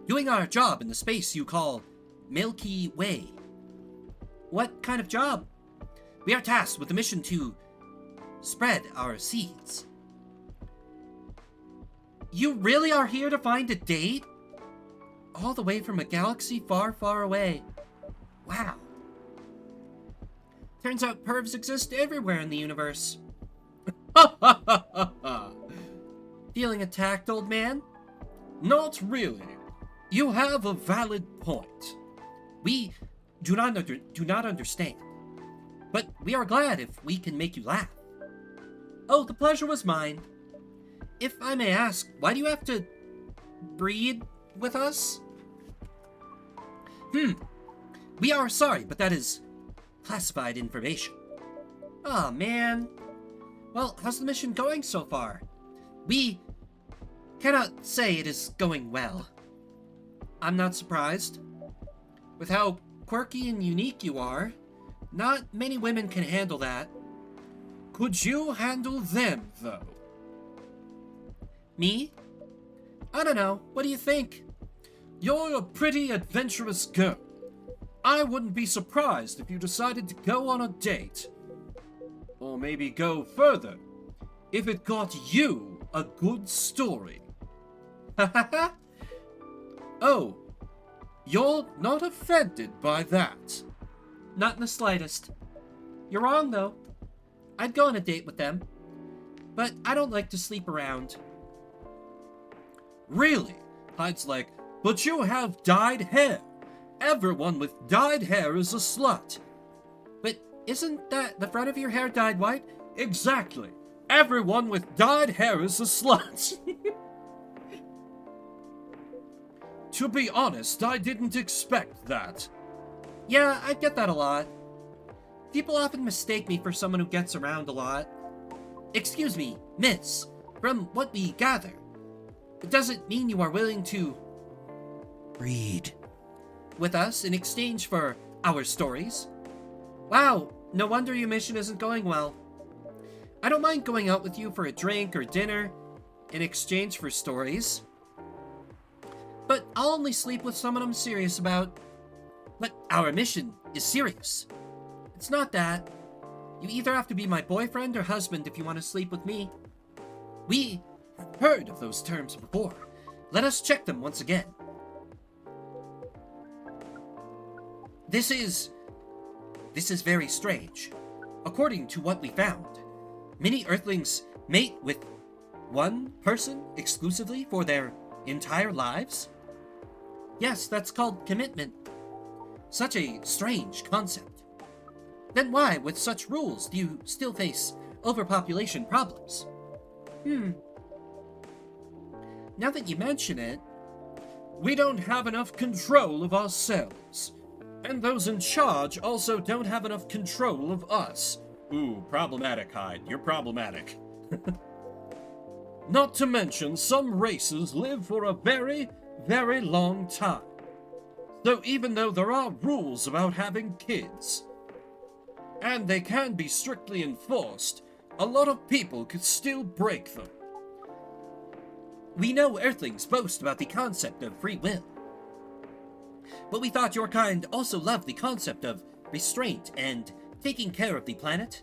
doing our job in the space you call Milky Way. What kind of job? We are tasked with the mission to spread our seeds. You really are here to find a date? All the way from a galaxy far, far away. Wow. Turns out pervs exist everywhere in the universe. Feeling attacked, old man? Not really. You have a valid point. We do not understand. But we are glad if we can make you laugh. Oh, the pleasure was mine. If I may ask, why do you have to breed with us? We are sorry, but that is classified information. Aw, man. Well, how's the mission going so far? We cannot say it is going well. I'm not surprised. With how quirky and unique you are, not many women can handle that. Could you handle them, though? Me? I don't know. What do you think? You're a pretty adventurous girl. I wouldn't be surprised if you decided to go on a date. Or maybe go further, if it got you a good story. Oh, you're not offended by that? Not in the slightest. You're wrong, though. I'd go on a date with them. But I don't like to sleep around. Really? Hyde's like, but you have dyed hair. Everyone with dyed hair is a slut. But isn't that the front of your hair dyed white? Exactly. Everyone with dyed hair is a slut. To be honest, I didn't expect that. Yeah, I get that a lot. People often mistake me for someone who gets around a lot. Excuse me, miss. From what we gather, it doesn't mean you are willing to breed with us in exchange for our stories. Wow, no wonder your mission isn't going well. I don't mind going out with you for a drink or dinner in exchange for stories. But I'll only sleep with someone I'm serious about. But our mission is serious. It's not that. You either have to be my boyfriend or husband if you want to sleep with me. We have heard of those terms before. Let us check them once again. This is very strange. According to what we found, many Earthlings mate with one person exclusively for their entire lives? Yes, that's called commitment. Such a strange concept. Then why, with such rules, do you still face overpopulation problems? Now that you mention it, we don't have enough control of ourselves. And those in charge also don't have enough control of us. Ooh, problematic, Hyde. You're problematic. Not to mention, some races live for a very, very long time. So even though there are rules about having kids, and they can be strictly enforced, a lot of people could still break them. We know Earthlings boast about the concept of free will, but we thought your kind also loved the concept of restraint and taking care of the planet.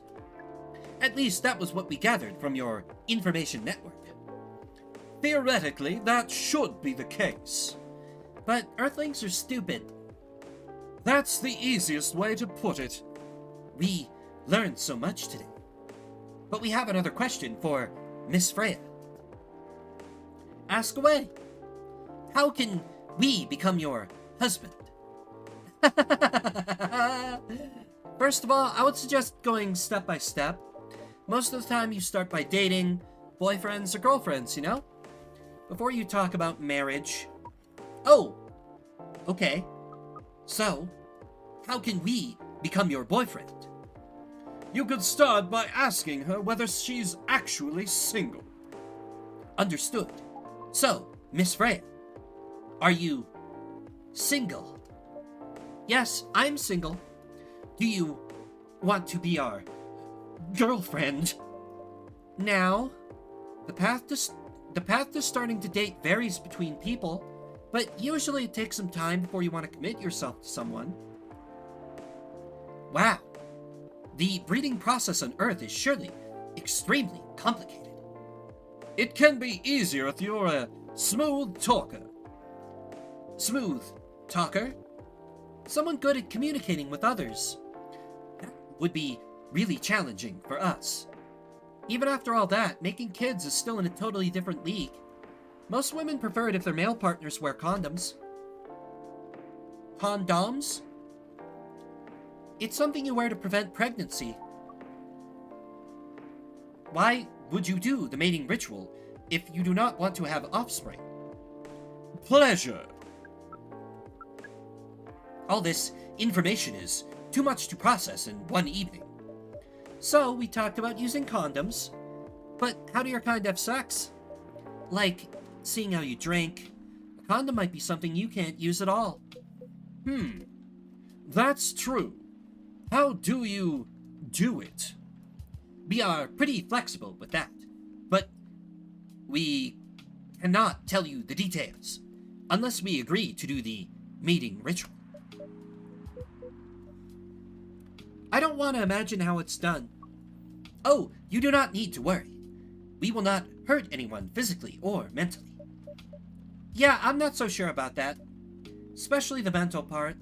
At least that was what we gathered from your information network. Theoretically, that should be the case. But Earthlings are stupid. That's the easiest way to put it. We learned so much today. But we have another question for Miss Freya. Ask away. How can we become your husband? First of all, I would suggest going step by step. Most of the time you start by dating boyfriends or girlfriends, you know? Before you talk about marriage. Oh, okay. So, how can we become your boyfriend? You could start by asking her whether she's actually single. Understood. So, Miss Freya, are you single? Yes, I'm single. Do you want to be our girlfriend? Now, the path to starting to date varies between people, but usually it takes some time before you want to commit yourself to someone. Wow. The breeding process on Earth is surely extremely complicated. It can be easier if you're a smooth talker. Smooth talker? Someone good at communicating with others. That would be really challenging for us. Even after all that, making kids is still in a totally different league. Most women prefer it if their male partners wear condoms. Condoms? It's something you wear to prevent pregnancy. Why would you do the mating ritual if you do not want to have offspring? Pleasure. All this information is too much to process in one evening. So we talked about using condoms, but how do your kind have sex? Like, seeing how you drink, a condom might be something you can't use at all. That's true. How do you do it? We are pretty flexible with that, but we cannot tell you the details unless we agree to do the mating ritual. I don't want to imagine how it's done. Oh, you do not need to worry. We will not hurt anyone physically or mentally. Yeah, I'm not so sure about that. Especially the mental part.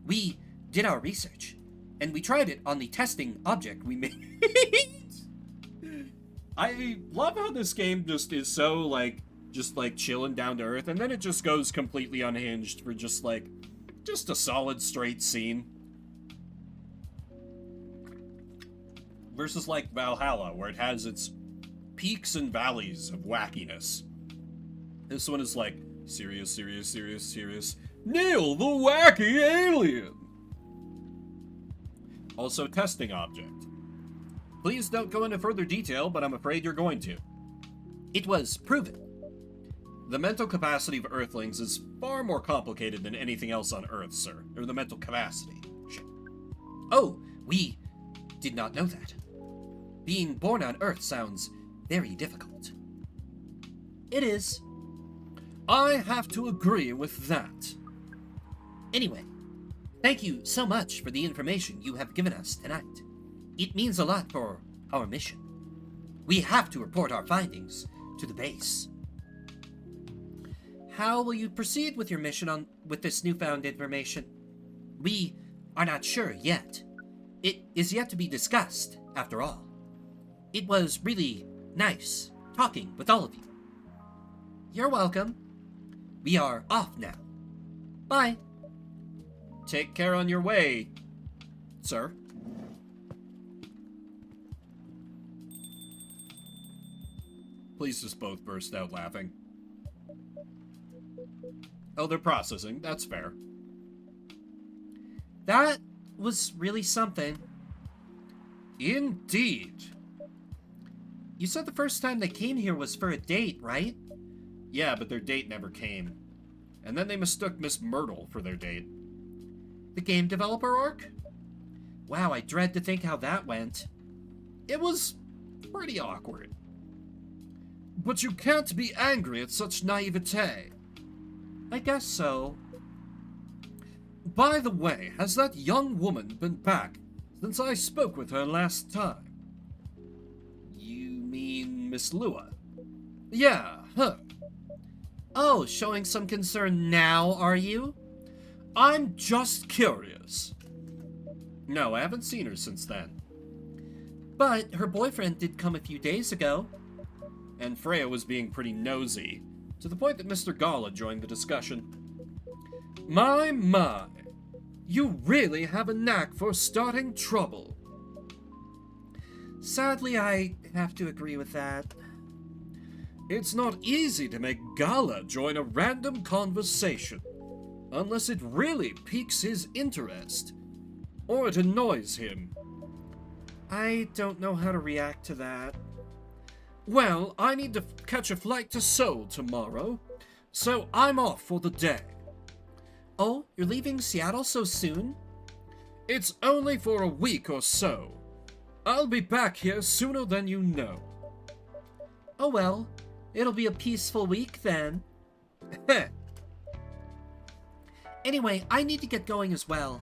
We did our research, and we tried it on the testing object we made. I love how this game just is so, just chilling down to earth, and then it just goes completely unhinged for just a solid straight scene. Versus Valhalla, where it has its peaks and valleys of wackiness. This one is serious, serious, serious, serious. Nail the wacky alien! Also testing object. Please don't go into further detail, but I'm afraid you're going to. It was proven. The mental capacity of Earthlings is far more complicated than anything else on Earth, sir. Or the mental capacity. Shit. Oh, we did not know that. Being born on Earth sounds very difficult. It is. I have to agree with that. Anyway, thank you so much for the information you have given us tonight. It means a lot for our mission. We have to report our findings to the base. How will you proceed with your mission with this newfound information? We are not sure yet. It is yet to be discussed, after all. It was really nice talking with all of you. You're welcome. We are off now. Bye. Take care on your way, sir. Please just both burst out laughing. Oh, they're processing. That's fair. That was really something. Indeed. You said the first time they came here was for a date, right? Yeah, but their date never came. And then they mistook Miss Myrtle for their date. The game developer orc? Wow, I dread to think how that went. It was pretty awkward. But you can't be angry at such naivete. I guess so. By the way, has that young woman been back since I spoke with her last time? You mean Miss Lua? Yeah, her. Oh, showing some concern now, are you? I'm just curious. No, I haven't seen her since then. But her boyfriend did come a few days ago. And Freya was being pretty nosy, to the point that Mr. Gala joined the discussion. My, you really have a knack for starting trouble. Sadly, I have to agree with that. It's not easy to make Gala join a random conversation, unless it really piques his interest, or it annoys him. I don't know how to react to that. Well, I need to catch a flight to Seoul tomorrow, so I'm off for the day. Oh, you're leaving Seattle so soon? It's only for a week or so. I'll be back here sooner than you know. Oh well, it'll be a peaceful week then. Anyway, I need to get going as well.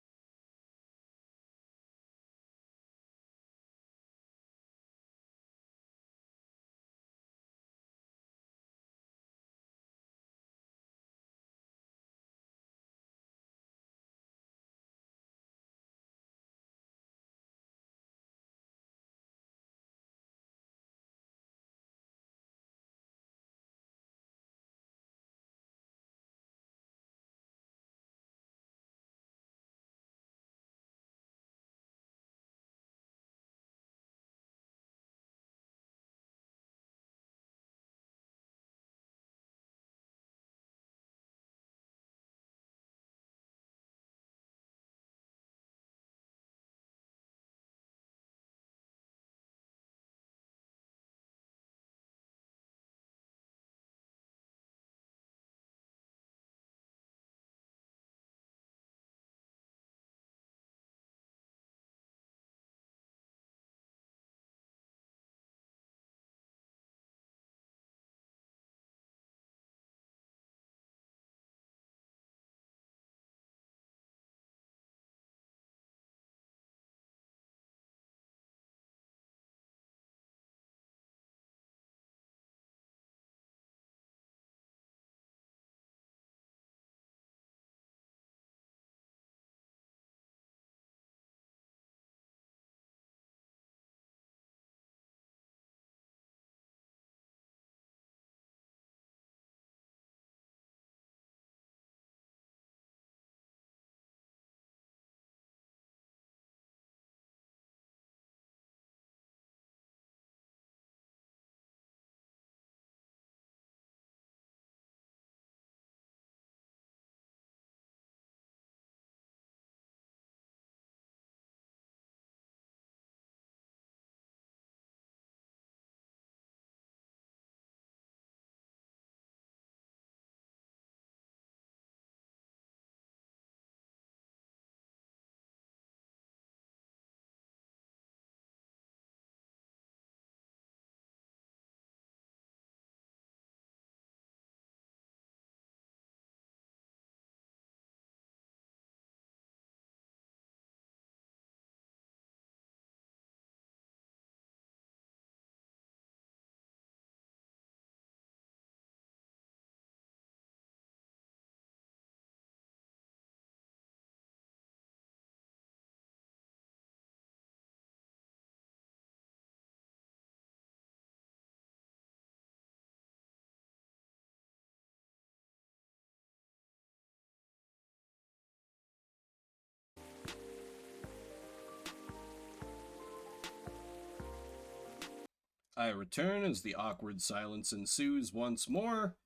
I return as the awkward silence ensues once more.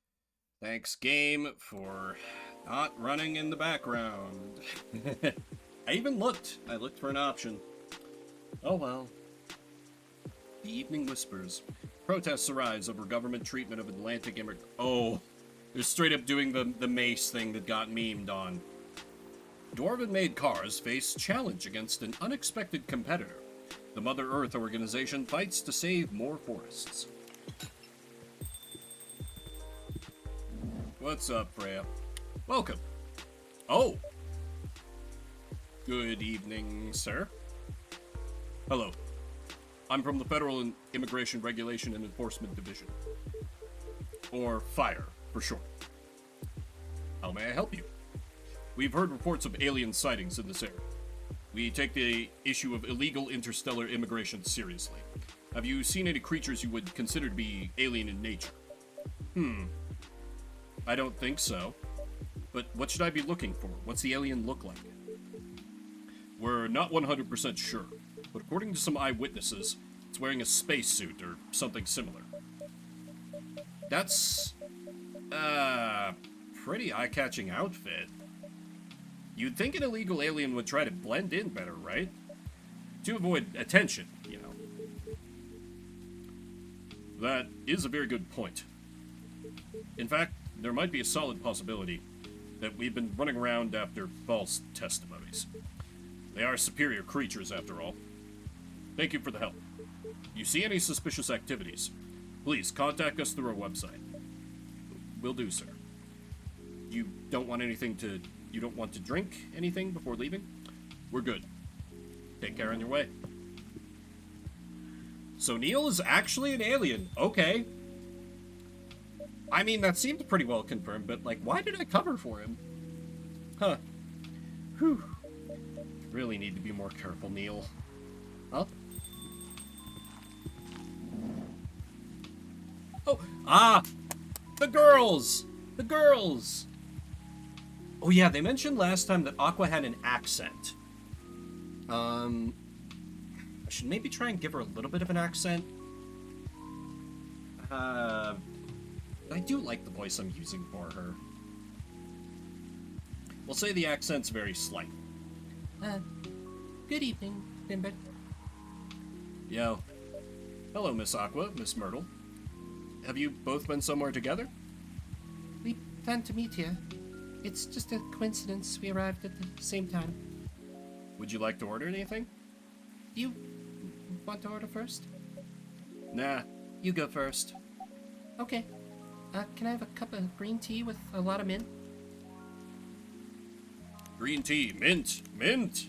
Thanks, game, for not running in the background. I even looked. I looked for an option. Oh well. The evening whispers. Protests arise over government treatment of Atlantic immigrants. Oh, they're straight up doing the Mace thing that got memed on. Dwarven-made cars face challenge against an unexpected competitor. The Mother Earth organization fights to save more forests. What's up, Freya? Welcome. Oh. Good evening, sir. Hello. I'm from the Federal Immigration Regulation and Enforcement Division. Or FIRE, for short. How may I help you? We've heard reports of alien sightings in this area. We take the issue of illegal interstellar immigration seriously. Have you seen any creatures you would consider to be alien in nature? I don't think so. But what should I be looking for? What's the alien look like? We're not 100% sure, but according to some eyewitnesses, it's wearing a spacesuit or something similar. That's pretty eye-catching outfit. You'd think an illegal alien would try to blend in better, right? To avoid attention, you know. That is a very good point. In fact, there might be a solid possibility that we've been running around after false testimonies. They are superior creatures, after all. Thank you for the help. You see any suspicious activities, please contact us through our website. Will do, sir. You don't want to drink anything before leaving? We're good. Take care on your way. So Neil is actually an alien. Okay. I mean, that seemed pretty well confirmed, but, like, why did I cover for him? Huh. Whew. Really need to be more careful, Neil. Huh? Oh, the girls! The girls! Oh yeah, they mentioned last time that Aqua had an accent. I should maybe try and give her a little bit of an accent. I do like the voice I'm using for her. We'll say the accent's very slight. Good evening, Bimbit. Yo. Hello, Miss Aqua, Miss Myrtle. Have you both been somewhere together? We planned to meet here. It's just a coincidence we arrived at the same time. Would you like to order anything? Do you want to order first? Nah, you go first. Okay. Can I have a cup of green tea with a lot of mint? Green tea, mint, mint.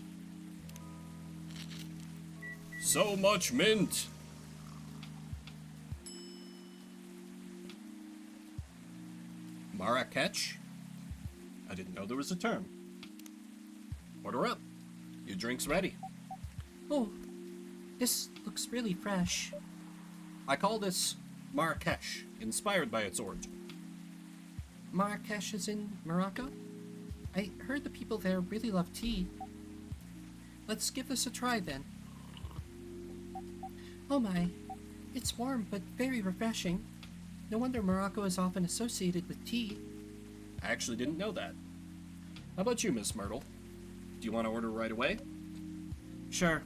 So much mint. Marrakech? I didn't know there was a term. Order up. Your drink's ready. Oh, this looks really fresh. I call this Marrakech, inspired by its origin. Marrakesh is in Morocco? I heard the people there really love tea. Let's give this a try then. Oh my, it's warm but very refreshing. No wonder Morocco is often associated with tea. I actually didn't know that. How about you, Miss Myrtle? Do you want to order right away? Sure.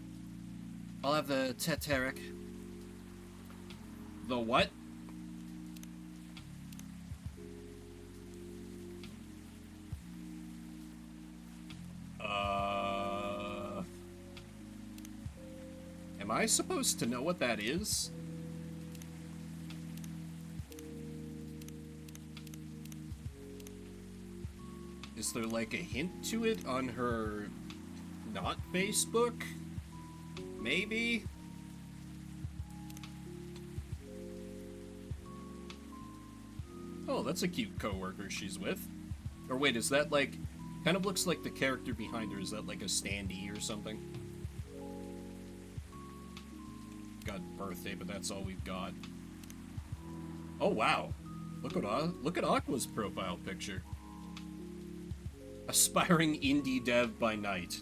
I'll have the teteric. The what? Am I supposed to know what that is? Is there like a hint to it on her not Facebook? Maybe? Oh, that's a cute coworker she's with. Or wait, is that like... Kind of looks like the character behind her. Is that like a standee or something? Got birthday, but that's all we've got. Oh, wow. Look at Aqua's profile picture. Aspiring indie dev by night.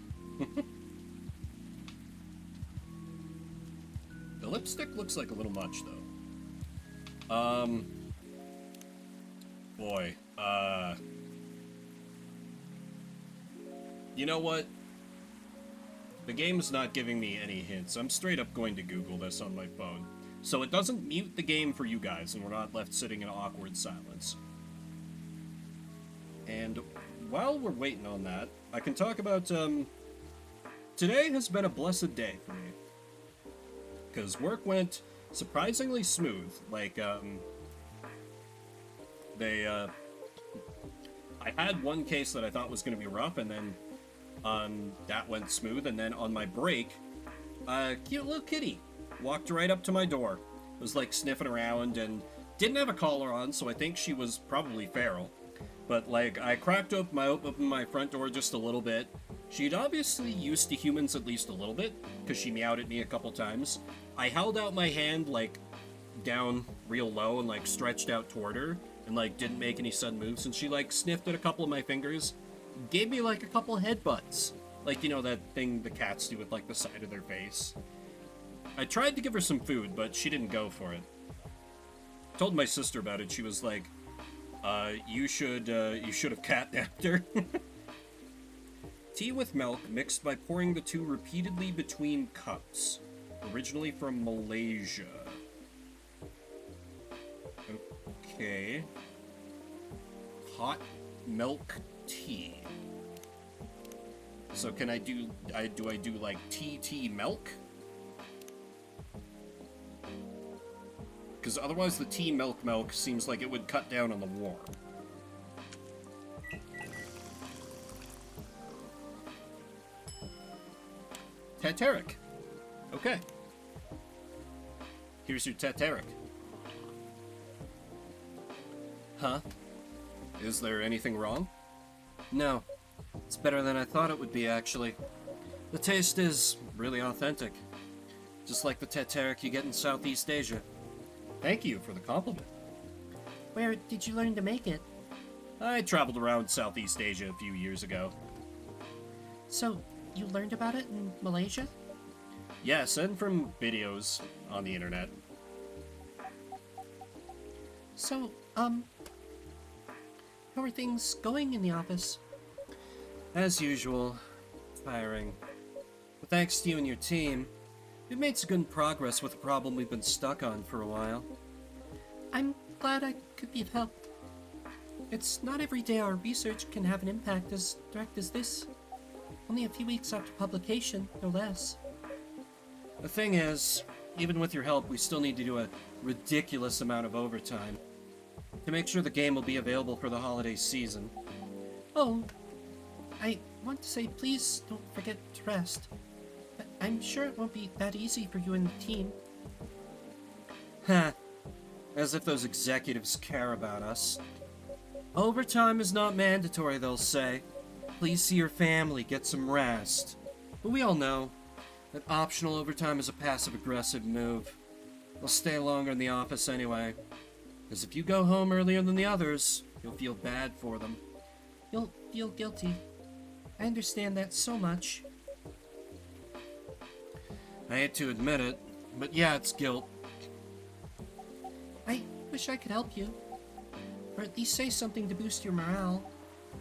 The lipstick looks like a little much, though. Boy, you know what? The game's not giving me any hints. I'm straight up going to Google this on my phone. So it doesn't mute the game for you guys, and we're not left sitting in awkward silence. And while we're waiting on that, I can talk about, today has been a blessed day for me. Because work went surprisingly smooth. Like, I had one case that I thought was going to be rough, and then that went smooth, and then on my break, a cute little kitty walked right up to my door. Was like sniffing around and didn't have a collar on, so I think she was probably feral. But like, I cracked open my front door just a little bit. She'd obviously used to humans at least a little bit, because she meowed at me a couple times. I held out my hand like down real low and like stretched out toward her and like didn't make any sudden moves, and she like sniffed at a couple of my fingers, gave me like a couple headbutts, like, you know, that thing the cats do with like the side of their face. I tried to give her some food, but she didn't go for it. Told my sister about it. She was like, you should have catnapped her." Tea with milk mixed by pouring the two repeatedly between cups. Originally from Malaysia. Okay. Hot milk tea. So can do I do like tea milk? Because otherwise the tea milk seems like it would cut down on the war. Teteric. Okay. Here's your teteric. Huh? Is there anything wrong? No. It's better than I thought it would be, actually. The taste is really authentic. Just like the teteric you get in Southeast Asia. Thank you for the compliment. Where did you learn to make it? I traveled around Southeast Asia a few years ago. So, you learned about it in Malaysia? Yes, and from videos on the internet. So, how are things going in the office? As usual, tiring. But thanks to you and your team, we've made some good progress with a problem we've been stuck on for a while. I'm glad I could be of help. It's not every day our research can have an impact as direct as this. Only a few weeks after publication, no less. The thing is, even with your help, we still need to do a ridiculous amount of overtime to make sure the game will be available for the holiday season. Oh, I want to say please don't forget to rest. I'm sure it won't be that easy for you and the team. Ha! As if those executives care about us. Overtime is not mandatory, they'll say. Please see your family, get some rest. But we all know that optional overtime is a passive-aggressive move. They'll stay longer in the office anyway. Because if you go home earlier than the others, you'll feel bad for them. You'll feel guilty. I understand that so much. I hate to admit it, but yeah, it's guilt. I wish I could help you. Or at least say something to boost your morale.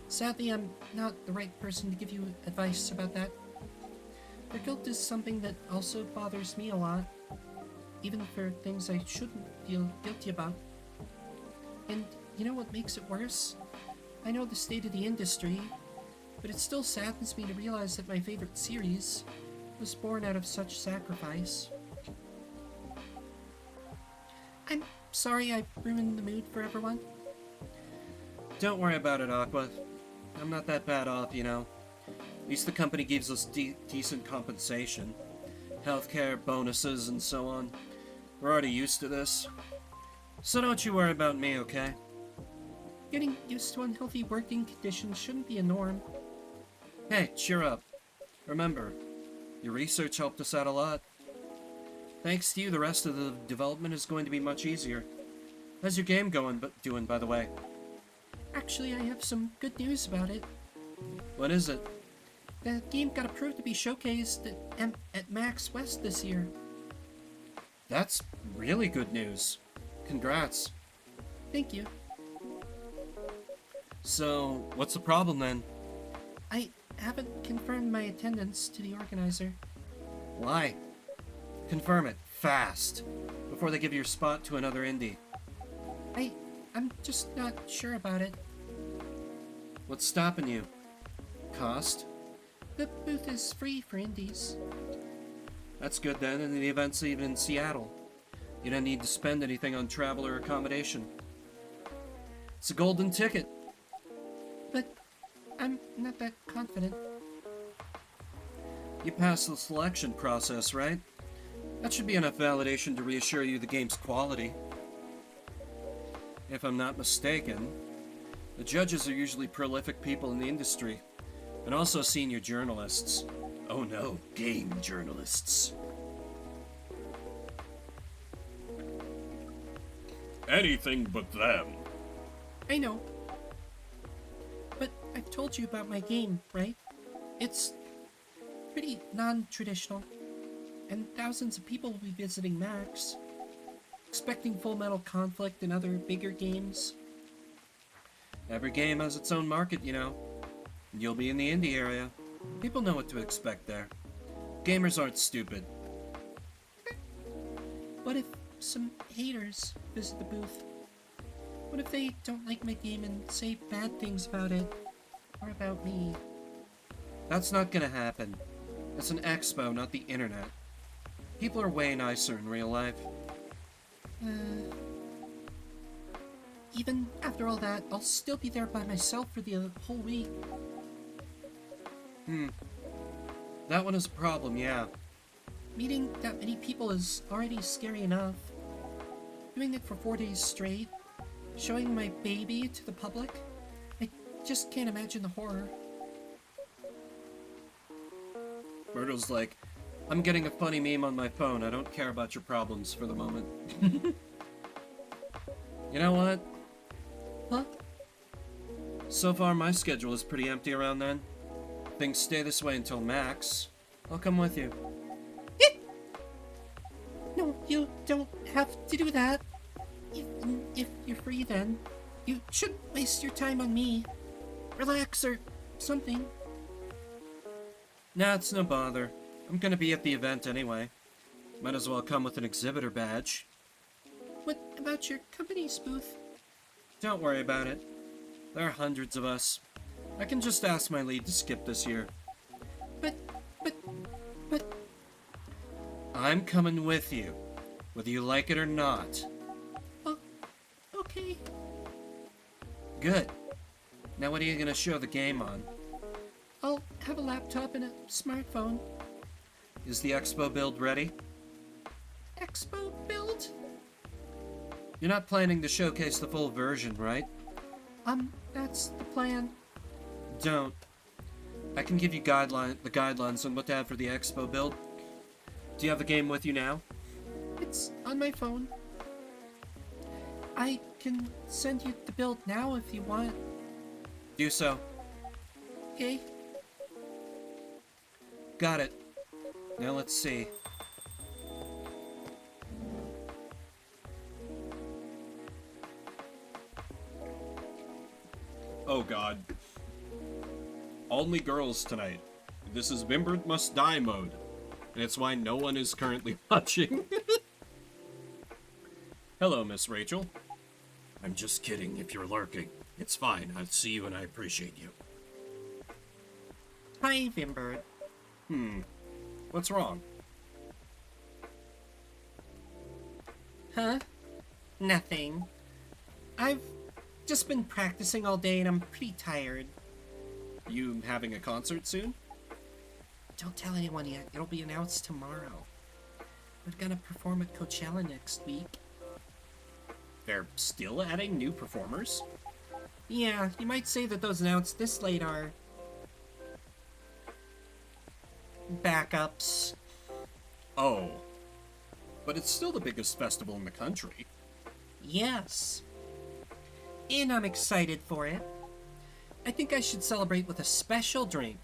Sadly, I'm not the right person to give you advice about that. For guilt is something that also bothers me a lot. Even for things I shouldn't feel guilty about. And you know what makes it worse? I know the state of the industry, but it still saddens me to realize that my favorite series was born out of such sacrifice. I'm sorry I ruined the mood for everyone. Don't worry about it, Aqua. I'm not that bad off, you know. At least the company gives us decent compensation. Healthcare, bonuses, and so on. We're already used to this. So don't you worry about me, okay? Getting used to unhealthy working conditions shouldn't be a norm. Hey, cheer up. Remember, your research helped us out a lot. Thanks to you, the rest of the development is going to be much easier. How's your game doing, by the way? Actually, I have some good news about it. What is it? The game got approved to be showcased at Max West this year. That's really good news. Congrats. Thank you. So, what's the problem then? I haven't confirmed my attendance to the organizer. Why? Confirm it, fast, before they give your spot to another indie. I'm just not sure about it. What's stopping you? Cost? The booth is free for indies. That's good then, and the event's even in Seattle. You don't need to spend anything on travel or accommodation. It's a golden ticket. But I'm not that confident. You passed the selection process, right? That should be enough validation to reassure you the game's quality. If I'm not mistaken, the judges are usually prolific people in the industry, and also senior journalists. Oh no, game journalists. Anything but them. I know. But I've told you about my game, right? It's pretty non-traditional, and thousands of people will be visiting Max, expecting Full Metal Conflict and other bigger games. Every game has its own market, you know. You'll be in the indie area. People know what to expect there. Gamers aren't stupid. What if some haters visit the booth? What if they don't like my game and say bad things about it? Or about me? That's not gonna happen. It's an expo, not the internet. People are way nicer in real life. Even after all that, I'll still be there by myself for the whole week. That one is a problem, yeah. Meeting that many people is already scary enough. Doing it for 4 days straight, showing my baby to the public, I just can't imagine the horror. Myrtle's like, I'm getting a funny meme on my phone. I don't care about your problems for the moment. You know what? Huh? So far, my schedule is pretty empty around then. Things stay this way until Max. I'll come with you. No, you don't have to do that. If you're free then, you shouldn't waste your time on me. Relax or something. Nah, it's no bother. I'm gonna be at the event anyway. Might as well come with an exhibitor badge. What about your company's booth? Don't worry about it. There are hundreds of us. I can just ask my lead to skip this year. But... I'm coming with you, whether you like it or not. Oh, okay. Good. Now what are you gonna show the game on? I'll have a laptop and a smartphone. Is the expo build ready? Expo build? You're not planning to showcase the full version, right? That's the plan. Don't. I can give you the guidelines on what to have for the expo build. Do you have the game with you now? It's on my phone. I can send you the build now if you want. Do so. Okay. Got it. Now let's see. Oh god. Only girls tonight. This is Vimbert Must Die mode. And it's why no one is currently watching. Hello, Miss Rachel. I'm just kidding if you're lurking. It's fine. I see you and I appreciate you. Hi, Vimbert. What's wrong? Huh? Nothing. I've just been practicing all day and I'm pretty tired. You having a concert soon? Don't tell anyone yet. It'll be announced tomorrow. We're gonna perform at Coachella next week. They're still adding new performers? Yeah, you might say that those announced this late are... backups. Oh. But it's still the biggest festival in the country. Yes. And I'm excited for it. I think I should celebrate with a special drink.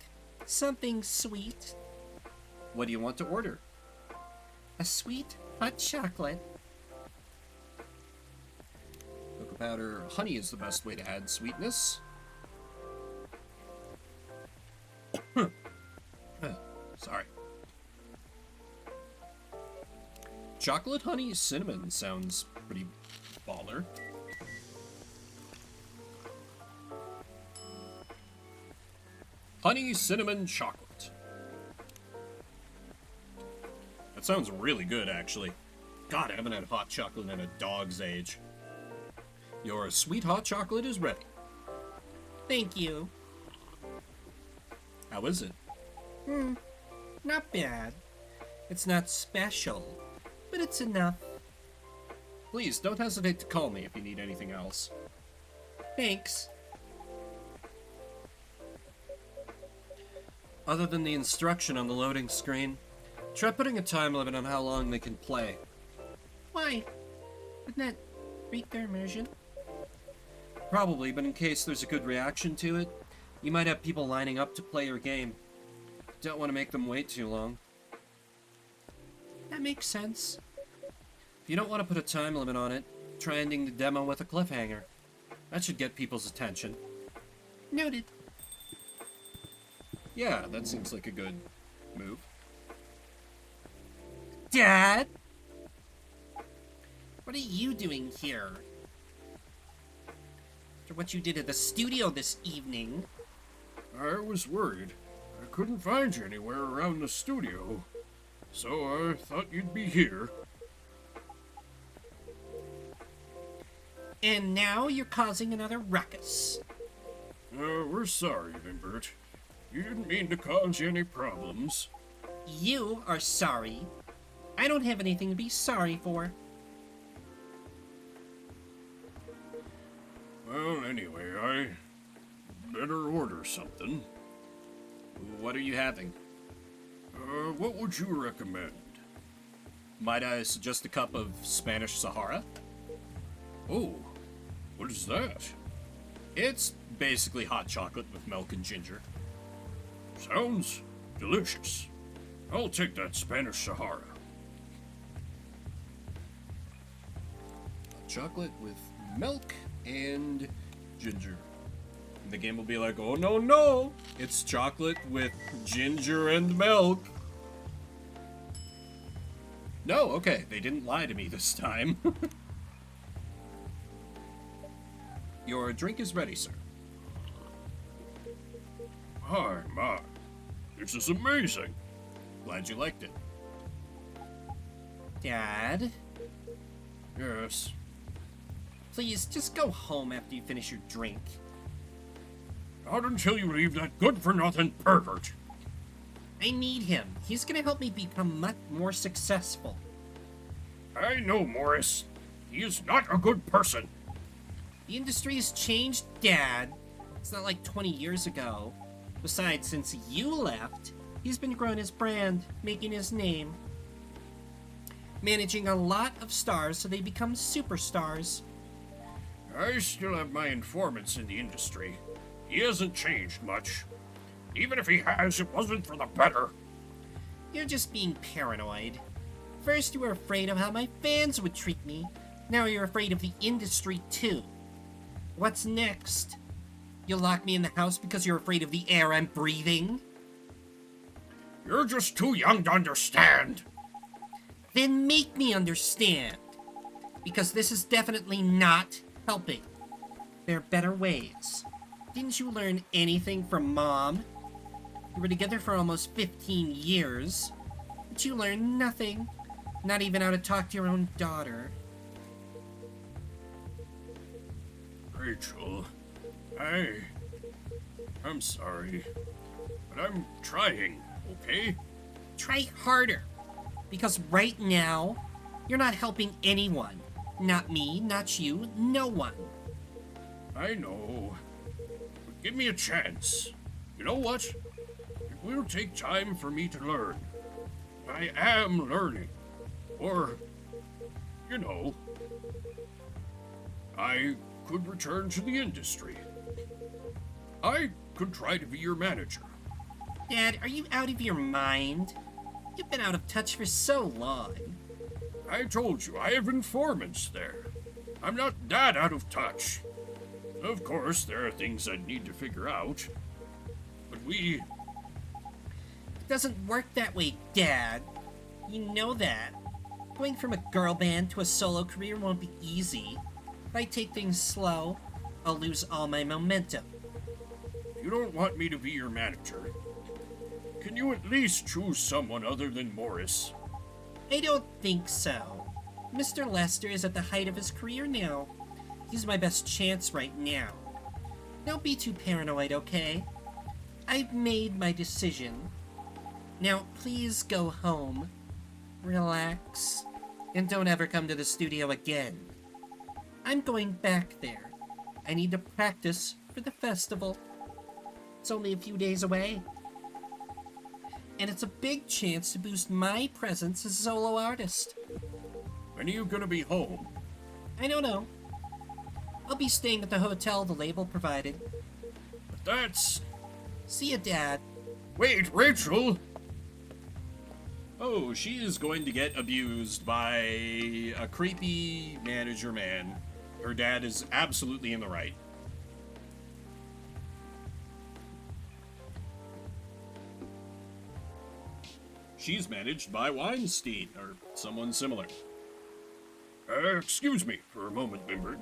Something sweet. What do you want to order? A sweet hot chocolate. Cocoa powder, honey is the best way to add sweetness. Sorry. Chocolate, honey, cinnamon sounds pretty baller. Honey, cinnamon, chocolate. That sounds really good, actually. God, I haven't had hot chocolate in a dog's age. Your sweet hot chocolate is ready. Thank you. How is it? Not bad. It's not special, but it's enough. Please, don't hesitate to call me if you need anything else. Thanks. Other than the instruction on the loading screen, try putting a time limit on how long they can play. Why? Wouldn't that break their immersion? Probably, but in case there's a good reaction to it, you might have people lining up to play your game. Don't want to make them wait too long. That makes sense. If you don't want to put a time limit on it, try ending the demo with a cliffhanger. That should get people's attention. Noted. Yeah, that seems like a good move. Dad? What are you doing here? After what you did at the studio this evening. I was worried. I couldn't find you anywhere around the studio, so I thought you'd be here. And now you're causing another ruckus. We're sorry, Vimbert. You didn't mean to cause you any problems. You are sorry. I don't have anything to be sorry for. Well, anyway, I better order something. What are you having? What would you recommend? Might I suggest a cup of Spanish Sahara? Oh, what is that? It's basically hot chocolate with milk and ginger. Sounds delicious. I'll take that Spanish Sahara. Hot chocolate with milk and ginger. And the game will be like, oh no, no! It's chocolate with ginger and milk. No, okay, they didn't lie to me this time. Your drink is ready, sir. Hi, Ma. This is amazing. Glad you liked it. Dad? Yes. Please, just go home after you finish your drink. Not until you leave that good-for-nothing pervert. I need him. He's gonna help me become much more successful. I know, Morris. He is not a good person. The industry has changed, Dad. It's not like 20 years ago. Besides, since you left, he's been growing his brand, making his name. Managing a lot of stars so they become superstars. I still have my informants in the industry. He hasn't changed much. Even if he has, it wasn't for the better. You're just being paranoid. First you were afraid of how my fans would treat me. Now you're afraid of the industry too. What's next? You'll lock me in the house because you're afraid of the air I'm breathing? You're just too young to understand. Then make me understand. Because this is definitely not helping. There are better ways. Didn't you learn anything from Mom? You were together for almost 15 years. But you learned nothing. Not even how to talk to your own daughter. Rachel, I'm sorry, but I'm trying, okay? Try harder. Because right now, you're not helping anyone. Not me, not you, no one. I know, but give me a chance. You know what? It will take time for me to learn. I am learning. Or, you know, I could return to the industry. I could try to be your manager. Dad, are you out of your mind? You've been out of touch for so long. I told you, I have informants there. I'm not that out of touch. Of course, there are things I need to figure out. But doesn't work that way, Dad. You know that. Going from a girl band to a solo career won't be easy. If I take things slow, I'll lose all my momentum. You don't want me to be your manager. Can you at least choose someone other than Morris? I don't think so. Mr. Lester is at the height of his career now. He's my best chance right now. Don't be too paranoid, okay? I've made my decision. Now, please go home. Relax. And don't ever come to the studio again. I'm going back there. I need to practice for the festival. It's only a few days away. And it's a big chance to boost my presence as a solo artist. When are you gonna be home? I don't know. I'll be staying at the hotel the label provided. But that's... See ya, Dad. Wait, Rachel! Oh, she is going to get abused by a creepy manager man. Her dad is absolutely in the right. She's managed by Weinstein, or someone similar. Excuse me for a moment, Bimbert.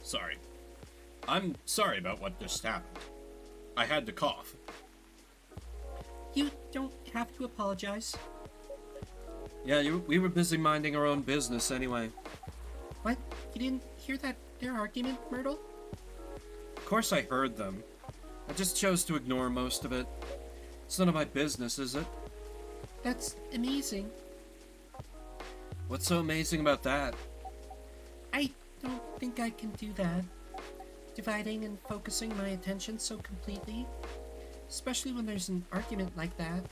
Sorry. I'm sorry about what just happened. I had to cough. You don't have to apologize. Yeah, we were busy minding our own business anyway. What? You didn't hear their argument, Myrtle? Of course I heard them. I just chose to ignore most of it. It's none of my business, is it? That's amazing. What's so amazing about that? I don't think I can do that. Dividing and focusing my attention so completely. Especially when there's an argument like that.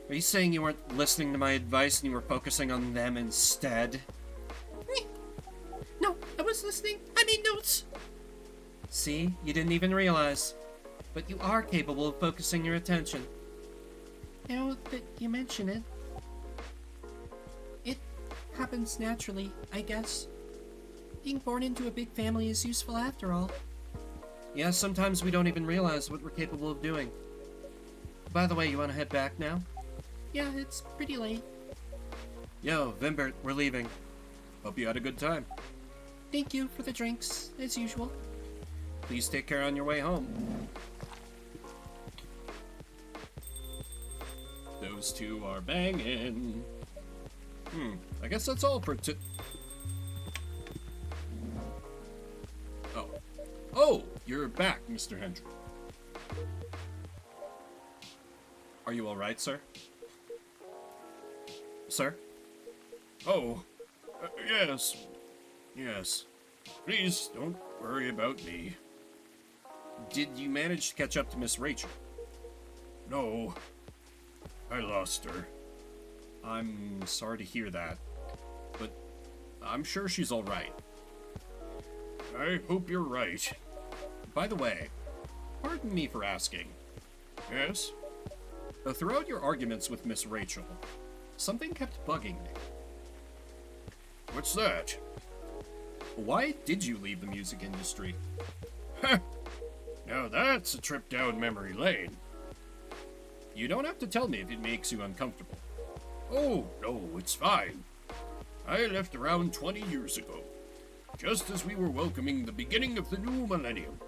Are you saying you weren't listening to my advice and you were focusing on them instead? No, I was listening. I made notes. See? You didn't even realize. But you are capable of focusing your attention. Now that you mention it, it happens naturally, I guess. Being born into a big family is useful after all. Yeah, sometimes we don't even realize what we're capable of doing. By the way, you want to head back now? Yeah, it's pretty late. Yo, Vimbert, we're leaving. Hope you had a good time. Thank you for the drinks, as usual. Please take care on your way home. Those two are banging. I guess that's all for Oh, you're back, Mr. Hendry. Are you alright, sir? Sir? Oh, yes. Yes. Please don't worry about me. Did you manage to catch up to Miss Rachel? No. I lost her. I'm sorry to hear that, but I'm sure she's alright. I hope you're right. By the way, pardon me for asking. Yes? Throughout your arguments with Miss Rachel, something kept bugging me. What's that? Why did you leave the music industry? Now that's a trip down memory lane. You don't have to tell me if it makes you uncomfortable. Oh, no, it's fine. I left around 20 years ago, just as we were welcoming the beginning of the new millennium.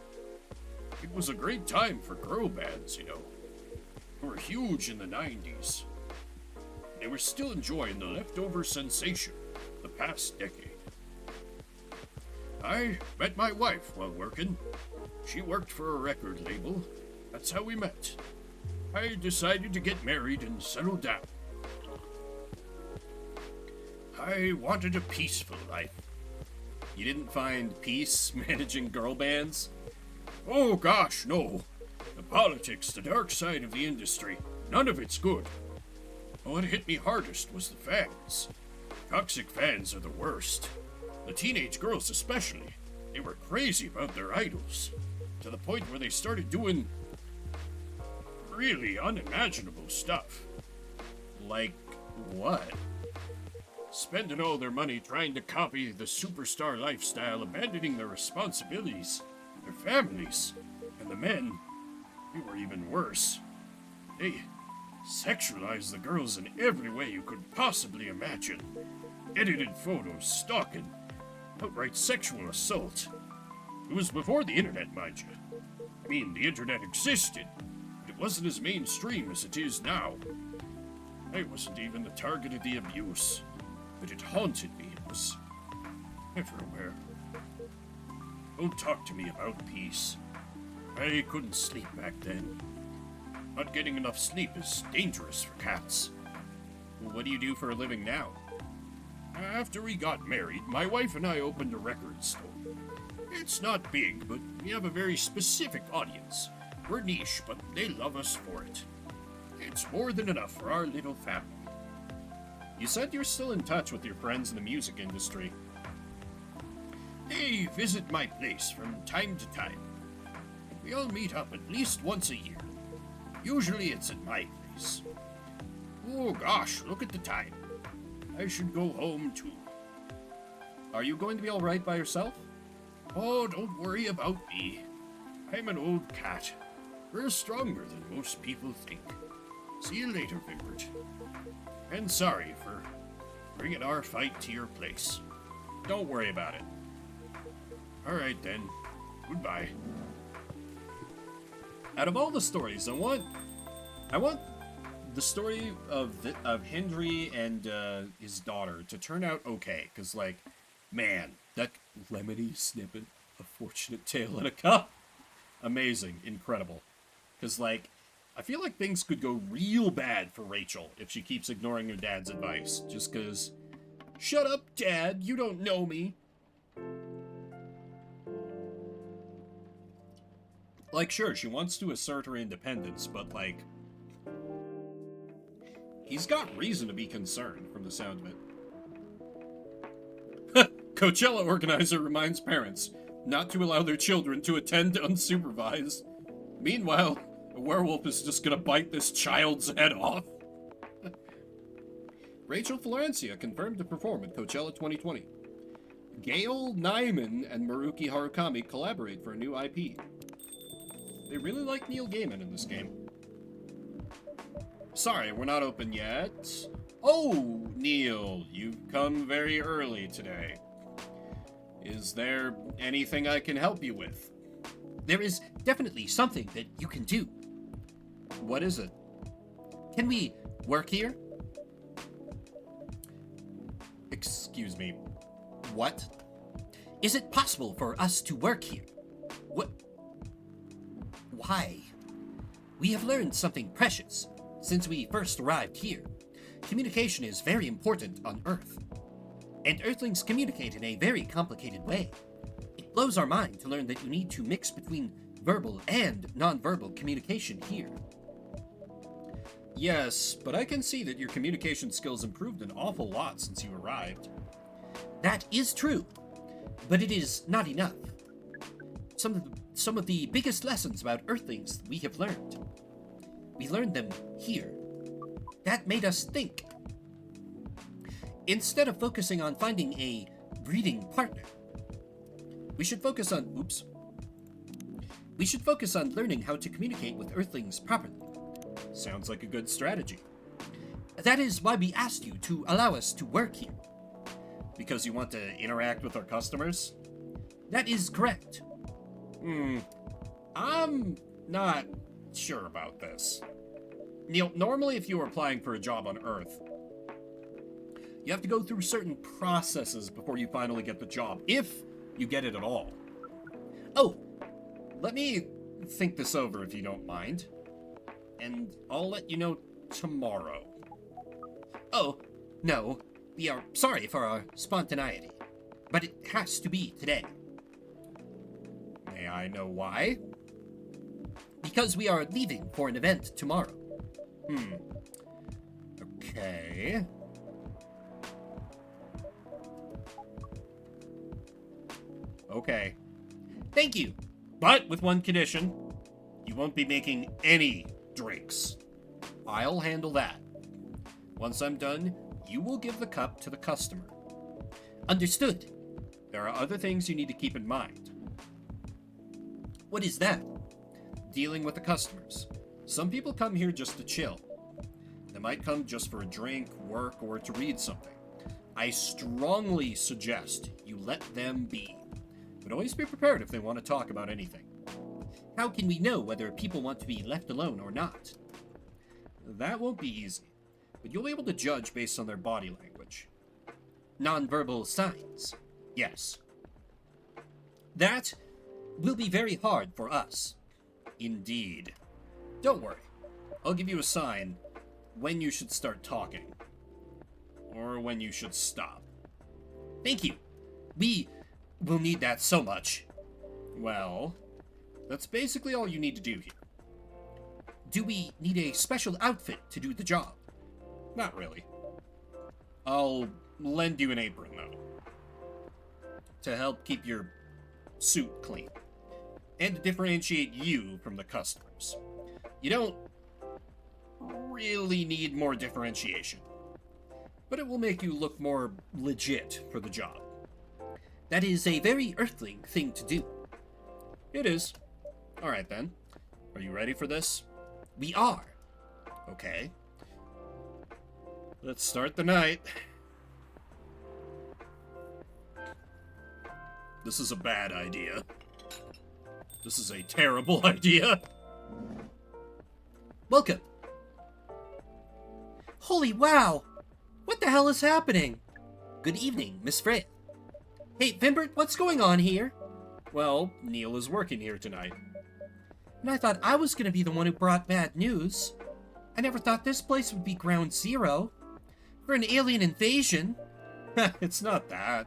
It was a great time for girl bands, you know. They were huge in the 90s. They were still enjoying the leftover sensation of the past decade. I met my wife while working. She worked for a record label. That's how we met. I decided to get married and settle down. I wanted a peaceful life. You didn't find peace managing girl bands? Oh gosh, no. The politics, the dark side of the industry, none of it's good. What hit me hardest was the fans. Toxic fans are the worst. The teenage girls especially. They were crazy about their idols, to the point where they started doing really unimaginable stuff. Like what? spending all their money trying to copy the superstar lifestyle, abandoning their responsibilities, their families, and the men, they were even worse. They sexualized the girls in every way you could possibly imagine. Edited photos, stalking, outright sexual assault. It was before the internet, mind you. I mean, the internet existed, but it wasn't as mainstream as it is now. I wasn't even the target of the abuse, but it haunted me. It was everywhere. Don't talk to me about peace. I couldn't sleep back then. Not getting enough sleep is dangerous for cats. What do you do for a living now? After we got married, my wife and I opened a record store. It's not big, but we have a very specific audience. We're niche, but they love us for it. It's more than enough for our little family. You said you're still in touch with your friends in the music industry. They visit my place from time to time. We all meet up at least once a year. Usually it's at my place. Oh gosh, look at the time. I should go home too. Are you going to be alright by yourself? Oh, don't worry about me. I'm an old cat. We're stronger than most people think. See you later, Vimbert. And sorry for bringing our fight to your place. Don't worry about it. Alright then. Goodbye. Out of all the stories, I want the story of Hendry and his daughter to turn out okay. Because, like, man, that lemony snippet, A Fortunate Tale in a Cup. Amazing. Incredible. Because, like, I feel like things could go real bad for Rachel if she keeps ignoring her dad's advice. Just because, shut up, Dad, you don't know me. Like, sure, she wants to assert her independence, but, like, he's got reason to be concerned from the sound of it. Coachella organizer reminds parents not to allow their children to attend unsupervised. Meanwhile, a werewolf is just gonna bite this child's head off. Rachel Florencia confirmed to perform at Coachella 2020. Gail Nyman and Maruki Harukami collaborate for a new IP. They really like Neil Gaiman in this game. Sorry, we're not open yet. Oh, Neil, you've come very early today. Is there anything I can help you with? There is definitely something that you can do. What is it? Can we work here? Excuse me. What? Is it possible for us to work here? What? Why? We have learned something precious since we first arrived here. Communication is very important on Earth. And Earthlings communicate in a very complicated way. It blows our mind to learn that you need to mix between verbal and nonverbal communication here. Yes, but I can see that your communication skills improved an awful lot since you arrived. That is true, but it is not enough. Some of the biggest lessons about Earthlings we have learned. We learned them here. That made us think. Instead of focusing on finding a breeding partner, we should focus on learning how to communicate with Earthlings properly. Sounds like a good strategy. That is why we asked you to allow us to work here. Because you want to interact with our customers? That is correct. I'm not sure about this. Neil, normally if you were applying for a job on Earth, you have to go through certain processes before you finally get the job, if you get it at all. Oh, let me think this over if you don't mind. And I'll let you know tomorrow. Oh, no. We are sorry for our spontaneity, but it has to be today. May I know why? Because we are leaving for an event tomorrow. Okay. Okay. Thank you. But with one condition. You won't be making any drinks. I'll handle that. Once I'm done, you will give the cup to the customer. Understood. There are other things you need to keep in mind. What is that? Dealing with the customers. Some people come here just to chill. They might come just for a drink, work, or to read something. I strongly suggest you let them be. But always be prepared if they want to talk about anything. How can we know whether people want to be left alone or not? That won't be easy, but you'll be able to judge based on their body language. Nonverbal signs. Yes. That will be very hard for us. Indeed. Don't worry. I'll give you a sign when you should start talking. Or when you should stop. Thank you. We will need that so much. Well, that's basically all you need to do here. Do we need a special outfit to do the job? Not really. I'll lend you an apron, though. To help keep your suit clean. And to differentiate you from the customers. You don't really need more differentiation. But it will make you look more legit for the job. That is a very Earthling thing to do. It is. Alright then. Are you ready for this? We are. Okay. Let's start the night. This is a bad idea. This is a terrible idea. Welcome. Holy wow! What the hell is happening? Good evening, Miss Freya. Hey, Vimbert, what's going on here? Well, Neil is working here tonight. And I thought I was going to be the one who brought bad news. I never thought this place would be ground zero for an alien invasion. It's not that.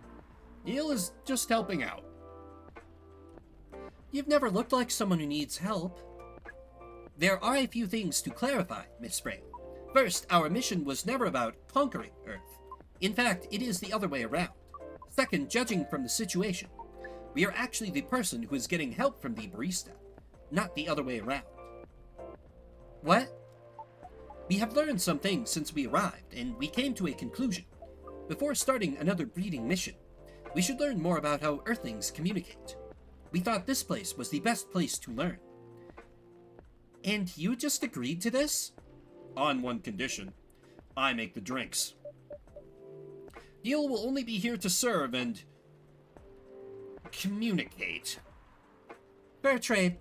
Neil is just helping out. You've never looked like someone who needs help. There are a few things to clarify, Miss Freya. First, our mission was never about conquering Earth. In fact, it is the other way around. Second, judging from the situation, we are actually the person who is getting help from the barista, not the other way around. What? We have learned some things since we arrived, and we came to a conclusion. Before starting another breeding mission, we should learn more about how Earthlings communicate. We thought this place was the best place to learn. And you just agreed to this? On one condition. I make the drinks. Neil will only be here to serve and communicate. Fair trade.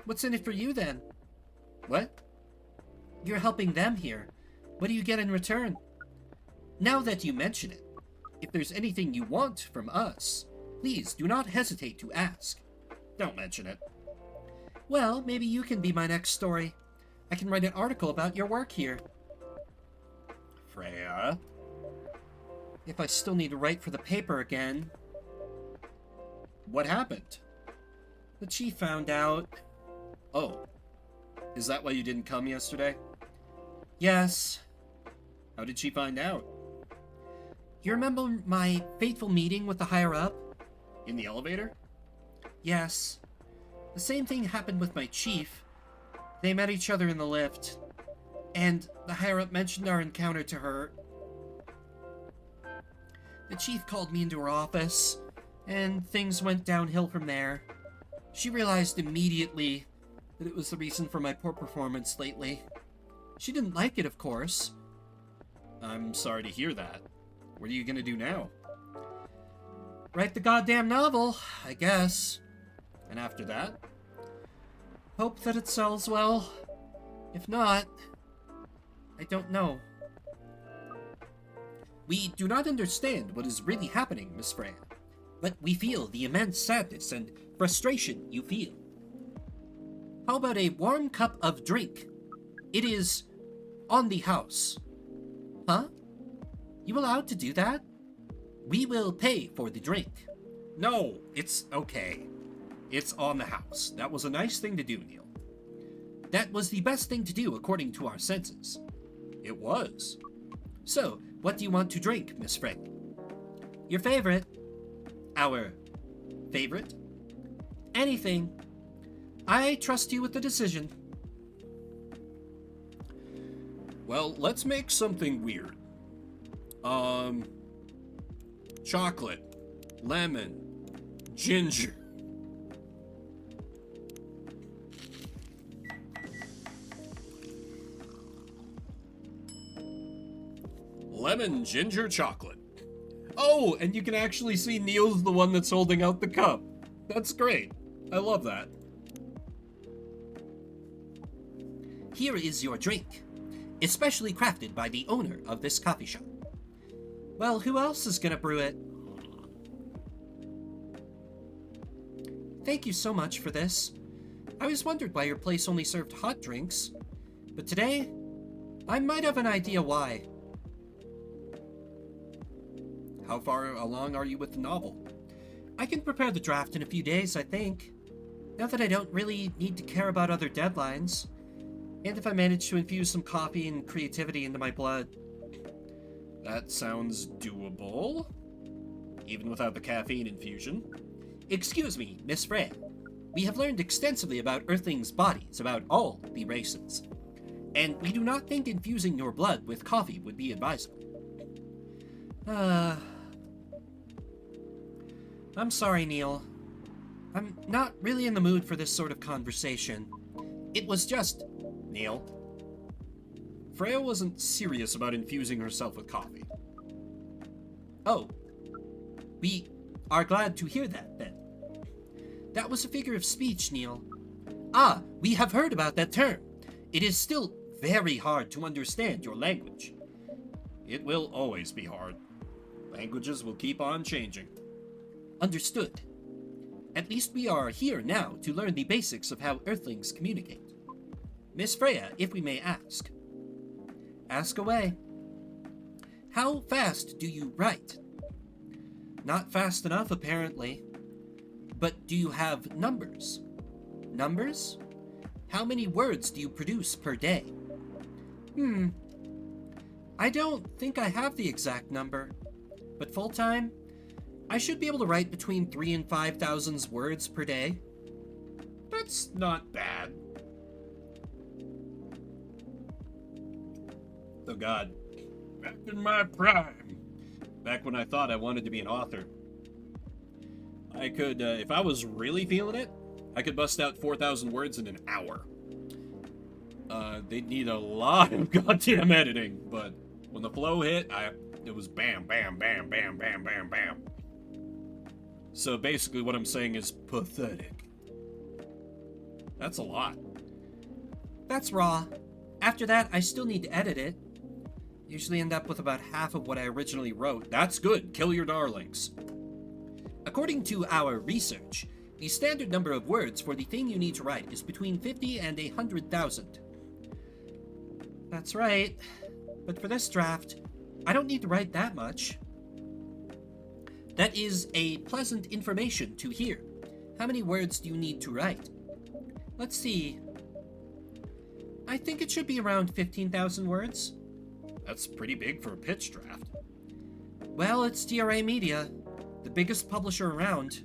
What's in it for you, then? What? You're helping them here. What do you get in return? Now that you mention it, if there's anything you want from us, please do not hesitate to ask. Don't mention it. Well, maybe you can be my next story. I can write an article about your work here. Freya? If I still need to write for the paper again. What happened? The chief found out. Oh. Is that why you didn't come yesterday? Yes. How did she find out? You remember my fateful meeting with the higher-up? In the elevator? Yes. The same thing happened with my chief. They met each other in the lift, and the higher-up mentioned our encounter to her. The chief called me into her office, and things went downhill from there. She realized immediately that it was the reason for my poor performance lately. She didn't like it, of course. I'm sorry to hear that. What are you gonna do now? Write the goddamn novel, I guess. And after that? Hope that it sells well. If not, I don't know. We do not understand what is really happening, Miss Freya, but we feel the immense sadness and frustration you feel. How about a warm cup of drink? It is on the house. Huh? You allowed to do that? We will pay for the drink. No, it's okay. It's on the house. That was a nice thing to do, Neil. That was the best thing to do according to our senses. It was. So, what do you want to drink, Miss Freya? Your favorite. Our favorite? Anything. I trust you with the decision. Well, let's make something weird. Chocolate, lemon, ginger. Lemon ginger chocolate. Oh, and you can actually see Neil's the one that's holding out the cup. That's great. I love that. Here is your drink, especially crafted by the owner of this coffee shop. Well, who else is gonna brew it? Thank you so much for this. I always wondered why your place only served hot drinks, but today, I might have an idea why. How far along are you with the novel? I can prepare the draft in a few days, I think. Now that I don't really need to care about other deadlines. And if I manage to infuse some coffee and creativity into my blood. That sounds doable. Even without the caffeine infusion. Excuse me, Miss Frey. We have learned extensively about Earthlings' bodies, about all the races. And we do not think infusing your blood with coffee would be advisable. I'm sorry, Neil. I'm not really in the mood for this sort of conversation. It was just... Neil? Freya wasn't serious about infusing herself with coffee. Oh. We are glad to hear that, then. That was a figure of speech, Neil. Ah, we have heard about that term. It is still very hard to understand your language. It will always be hard. Languages will keep on changing. Understood. At least we are here now to learn the basics of how Earthlings communicate. Miss Freya, if we may ask. Ask away. How fast do you write? Not fast enough, apparently. But do you have numbers? Numbers? How many words do you produce per day? I don't think I have the exact number. But full-time, I should be able to write between 3,000 and 5,000 words per day. That's not bad. Oh god. Back in my prime. Back when I thought I wanted to be an author. I could, if I was really feeling it, I could bust out 4,000 words in an hour. They'd need a lot of goddamn editing, but when the flow hit, it was bam, bam, bam, bam, bam, bam, bam. So basically what I'm saying is pathetic. That's a lot. That's raw. After that, I still need to edit it. Usually end up with about half of what I originally wrote. That's good. Kill your darlings. According to our research, the standard number of words for the thing you need to write is between 50 and 100,000. That's right. But for this draft, I don't need to write that much. That is a pleasant information to hear. How many words do you need to write? Let's see. I think it should be around 15,000 words. That's pretty big for a pitch draft. Well, it's DRA Media, the biggest publisher around.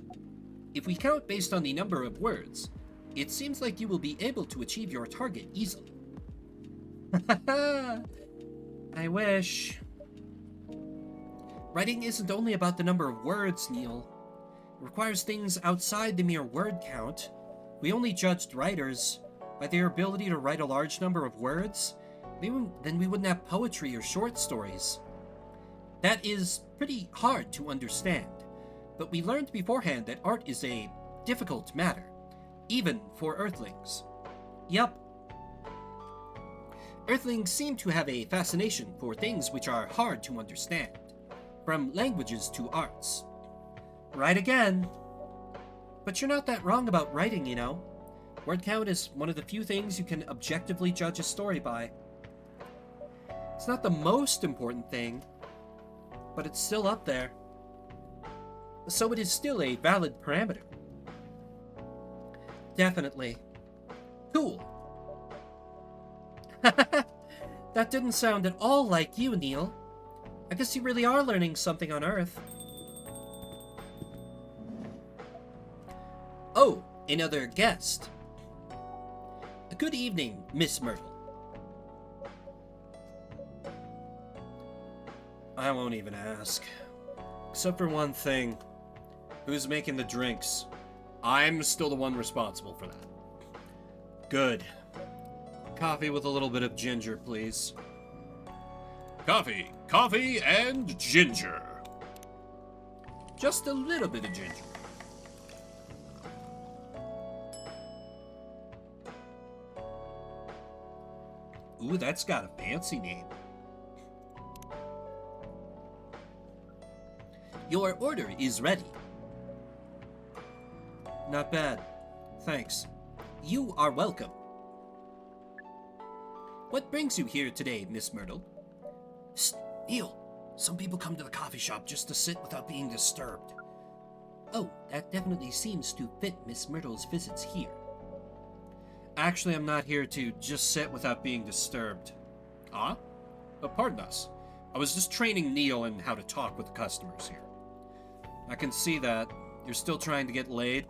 If we count based on the number of words, it seems like you will be able to achieve your target easily. I wish. Writing isn't only about the number of words, Neil. It requires things outside the mere word count. We only judged writers by their ability to write a large number of words. Then we wouldn't have poetry or short stories. That is pretty hard to understand, but we learned beforehand that art is a difficult matter, even for Earthlings. Yup. Earthlings seem to have a fascination for things which are hard to understand, from languages to arts. Right again. But you're not that wrong about writing, you know. Word count is one of the few things you can objectively judge a story by. It's not the most important thing, but it's still up there. So it is still a valid parameter. Definitely. Cool. That didn't sound at all like you, Neil. I guess you really are learning something on Earth. Oh, another guest. Good evening, Miss Myrtle. I won't even ask. Except for one thing. Who's making the drinks? I'm still the one responsible for that. Good. Coffee with a little bit of ginger, please. Coffee and ginger. Just a little bit of ginger. Ooh, that's got a fancy name. Your order is ready. Not bad. Thanks. You are welcome. What brings you here today, Miss Myrtle? Psst, Neil. Some people come to the coffee shop just to sit without being disturbed. Oh, that definitely seems to fit Miss Myrtle's visits here. Actually, I'm not here to just sit without being disturbed. Ah? Pardon us. I was just training Neil in how to talk with the customers here. I can see that. You're still trying to get laid?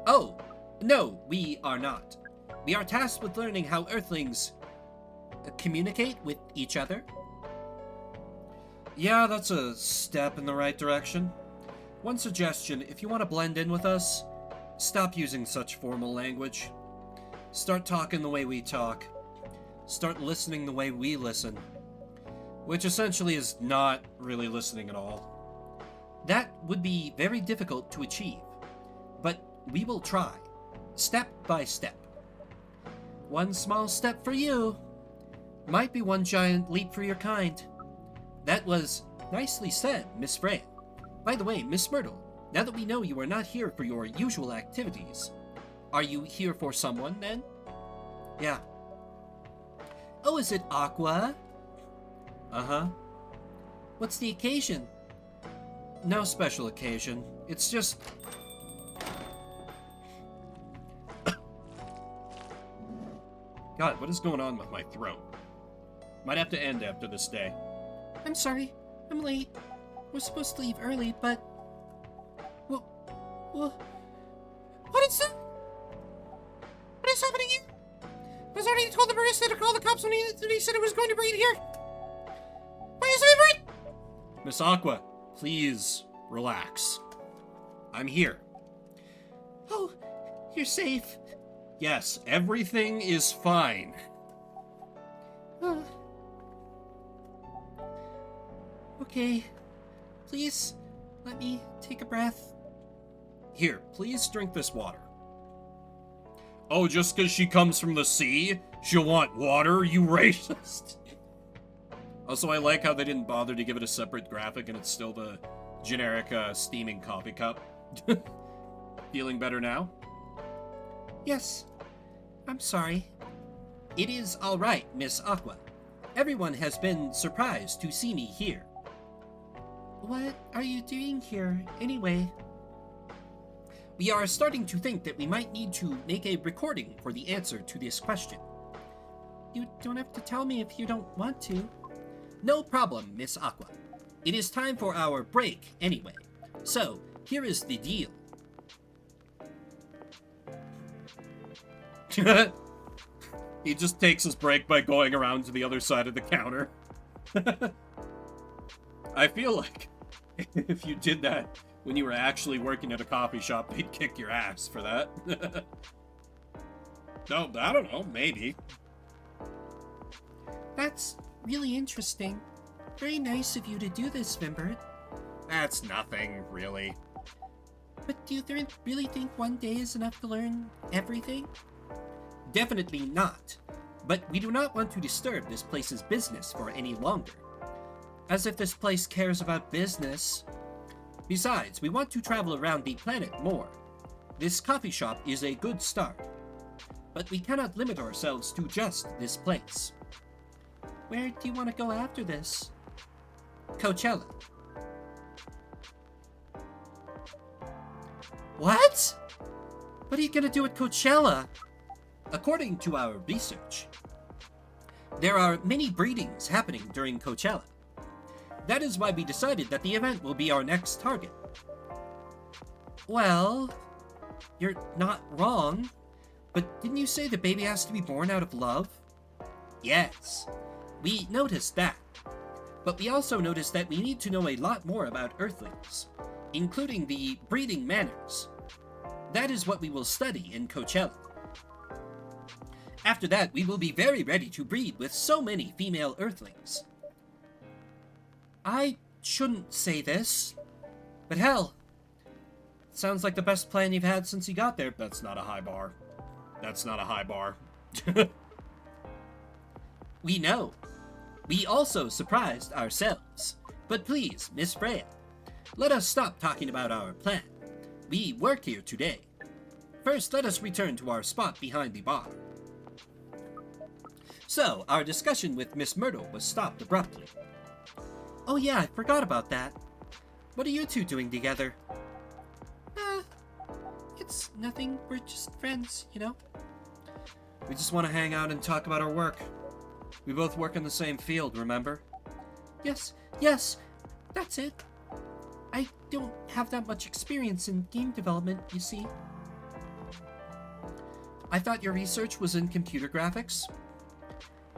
Oh, no, we are not. We are tasked with learning how Earthlings communicate with each other. Yeah, that's a step in the right direction. One suggestion, if you want to blend in with us, stop using such formal language. Start talking the way we talk. Start listening the way we listen. Which essentially is not really listening at all. That would be very difficult to achieve, but we will try, step by step. One small step for you might be one giant leap for your kind. That was nicely said, Miss Freya. By the way, Miss Myrtle, now that we know you are not here for your usual activities, are you here for someone, then? Yeah. Oh, is it Aqua? Uh-huh. What's the occasion? No special occasion. It's just... God, what is going on with my throat? Might have to end after this day. I'm sorry. I'm late. We're supposed to leave early, but... What is that? What is happening here? I was already told the barista to call the cops when he said it was going to rain here. Why is it rain? Miss Aqua, please relax. I'm here. Oh, you're safe. Yes, everything is fine. Okay. Please, let me take a breath. Here, please drink this water. Oh, just because she comes from the sea, she'll want water, you racist. Also, I like how they didn't bother to give it a separate graphic and it's still the generic steaming coffee cup. Feeling better now? Yes. I'm sorry. It is all right, Miss Aqua. Everyone has been surprised to see me here. What are you doing here, anyway? We are starting to think that we might need to make a recording for the answer to this question. You don't have to tell me if you don't want to. No problem, Miss Aqua. It is time for our break, anyway. So, here is the deal. He just takes his break by going around to the other side of the counter. I feel like if you did that when you were actually working at a coffee shop, they'd kick your ass for that. No, I don't know, maybe. That's really interesting. Very nice of you to do this, Vimbert. That's nothing, really. But do you really think one day is enough to learn everything? Definitely not. But we do not want to disturb this place's business for any longer. As if this place cares about business. Besides, we want to travel around the planet more. This coffee shop is a good start. But we cannot limit ourselves to just this place. Where do you want to go after this? Coachella. What? What are you gonna do at Coachella? According to our research, there are many breedings happening during Coachella. That is why we decided that the event will be our next target. Well, you're not wrong, but didn't you say the baby has to be born out of love? Yes, we noticed that. But we also noticed that we need to know a lot more about Earthlings, including the breeding manners. That is what we will study in Coachella. After that, we will be very ready to breed with so many female Earthlings. I shouldn't say this, but hell, it sounds like the best plan you've had since you got there. That's not a high bar. That's not a high bar. We know. We also surprised ourselves. But please, Miss Freya, let us stop talking about our plan. We work here today. First, let us return to our spot behind the bar. So, our discussion with Miss Myrtle was stopped abruptly. Oh yeah, I forgot about that. What are you two doing together? It's nothing. We're just friends, you know? We just want to hang out and talk about our work. We both work in the same field, remember? Yes, that's it. I don't have that much experience in game development, you see. I thought your research was in computer graphics.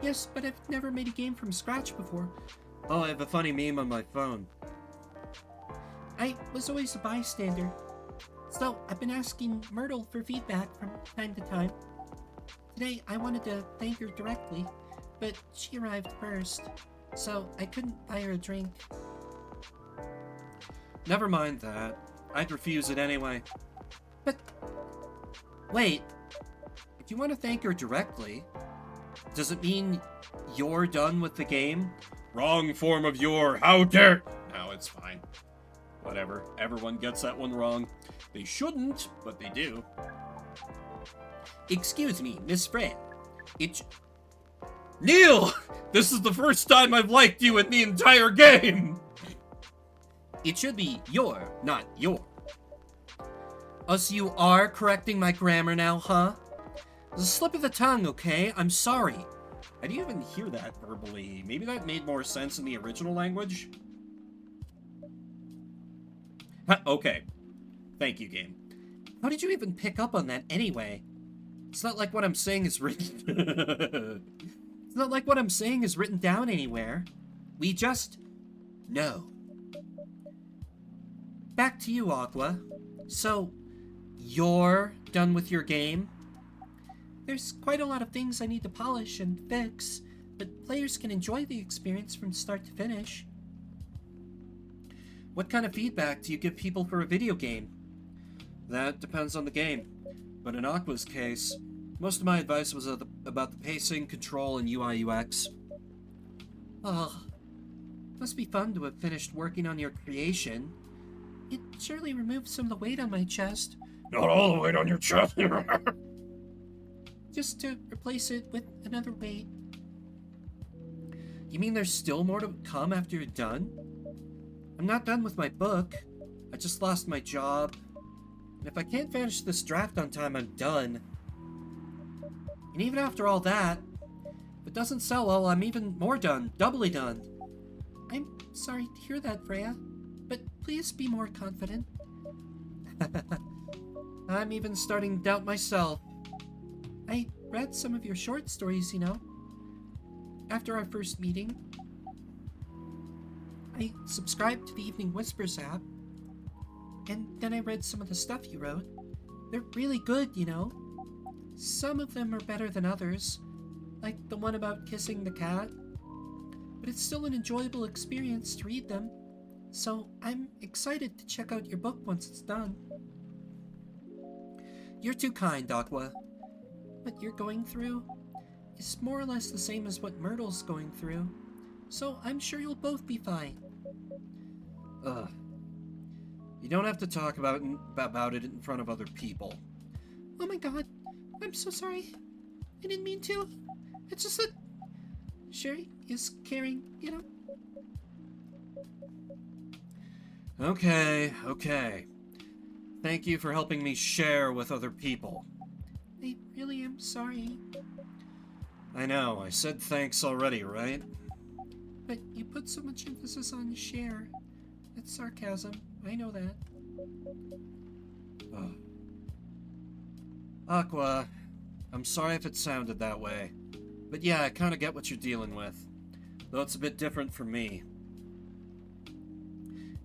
Yes, but I've never made a game from scratch before. Oh, I have a funny meme on my phone. I was always a bystander. So, I've been asking Myrtle for feedback from time to time. Today, I wanted to thank her directly, but she arrived first, so I couldn't buy her a drink. Never mind that. I'd refuse it anyway. But, wait. If you want to thank her directly, does it mean you're done with the game? Wrong form of your. How dare. No, it's fine. Whatever. Everyone gets that one wrong. They shouldn't, but they do. Excuse me, Miss Freya. Neil! This is the first time I've liked you in the entire game! It should be your, not your. Oh, so you are correcting my grammar now, huh? It was a slip of the tongue, okay? I'm sorry. I didn't even hear that verbally. Maybe that made more sense in the original language? Okay. Thank you, game. How did you even pick up on that anyway? It's not like what I'm saying is written... It's not like what I'm saying is written down anywhere. We just know. Back to you, Aqua. So, you're done with your game? There's quite a lot of things I need to polish and fix, but players can enjoy the experience from start to finish. What kind of feedback do you give people for a video game? That depends on the game. But in Aqua's case, most of my advice was about the pacing, control, and UI UX. Oh, must be fun to have finished working on your creation. It surely removed some of the weight on my chest. Not all the weight on your chest. Just to replace it with another weight. You mean there's still more to come after you're done? I'm not done with my book. I just lost my job. And if I can't finish this draft on time, I'm done. And even after all that, if it doesn't sell well, I'm even more done. Doubly done. I'm sorry to hear that, Freya. But please be more confident. I'm even starting to doubt myself. I read some of your short stories, you know. After our first meeting, I subscribed to the Evening Whispers app, and then I read some of the stuff you wrote. They're really good, you know. Some of them are better than others, like the one about kissing the cat. But it's still an enjoyable experience to read them, so I'm excited to check out your book once it's done. You're too kind, Aqua. What you're going through is more or less the same as what Myrtle's going through, so I'm sure you'll both be fine. You don't have to talk about it in front of other people. Oh my god, I'm so sorry. I didn't mean to. It's just that Sherry is caring, you know. Okay. Thank you for helping me share with other people. I really am sorry. I know, I said thanks already, right? But you put so much emphasis on share. It's sarcasm. I know that. Aqua, I'm sorry if it sounded that way. But yeah, I kinda get what you're dealing with. Though it's a bit different for me.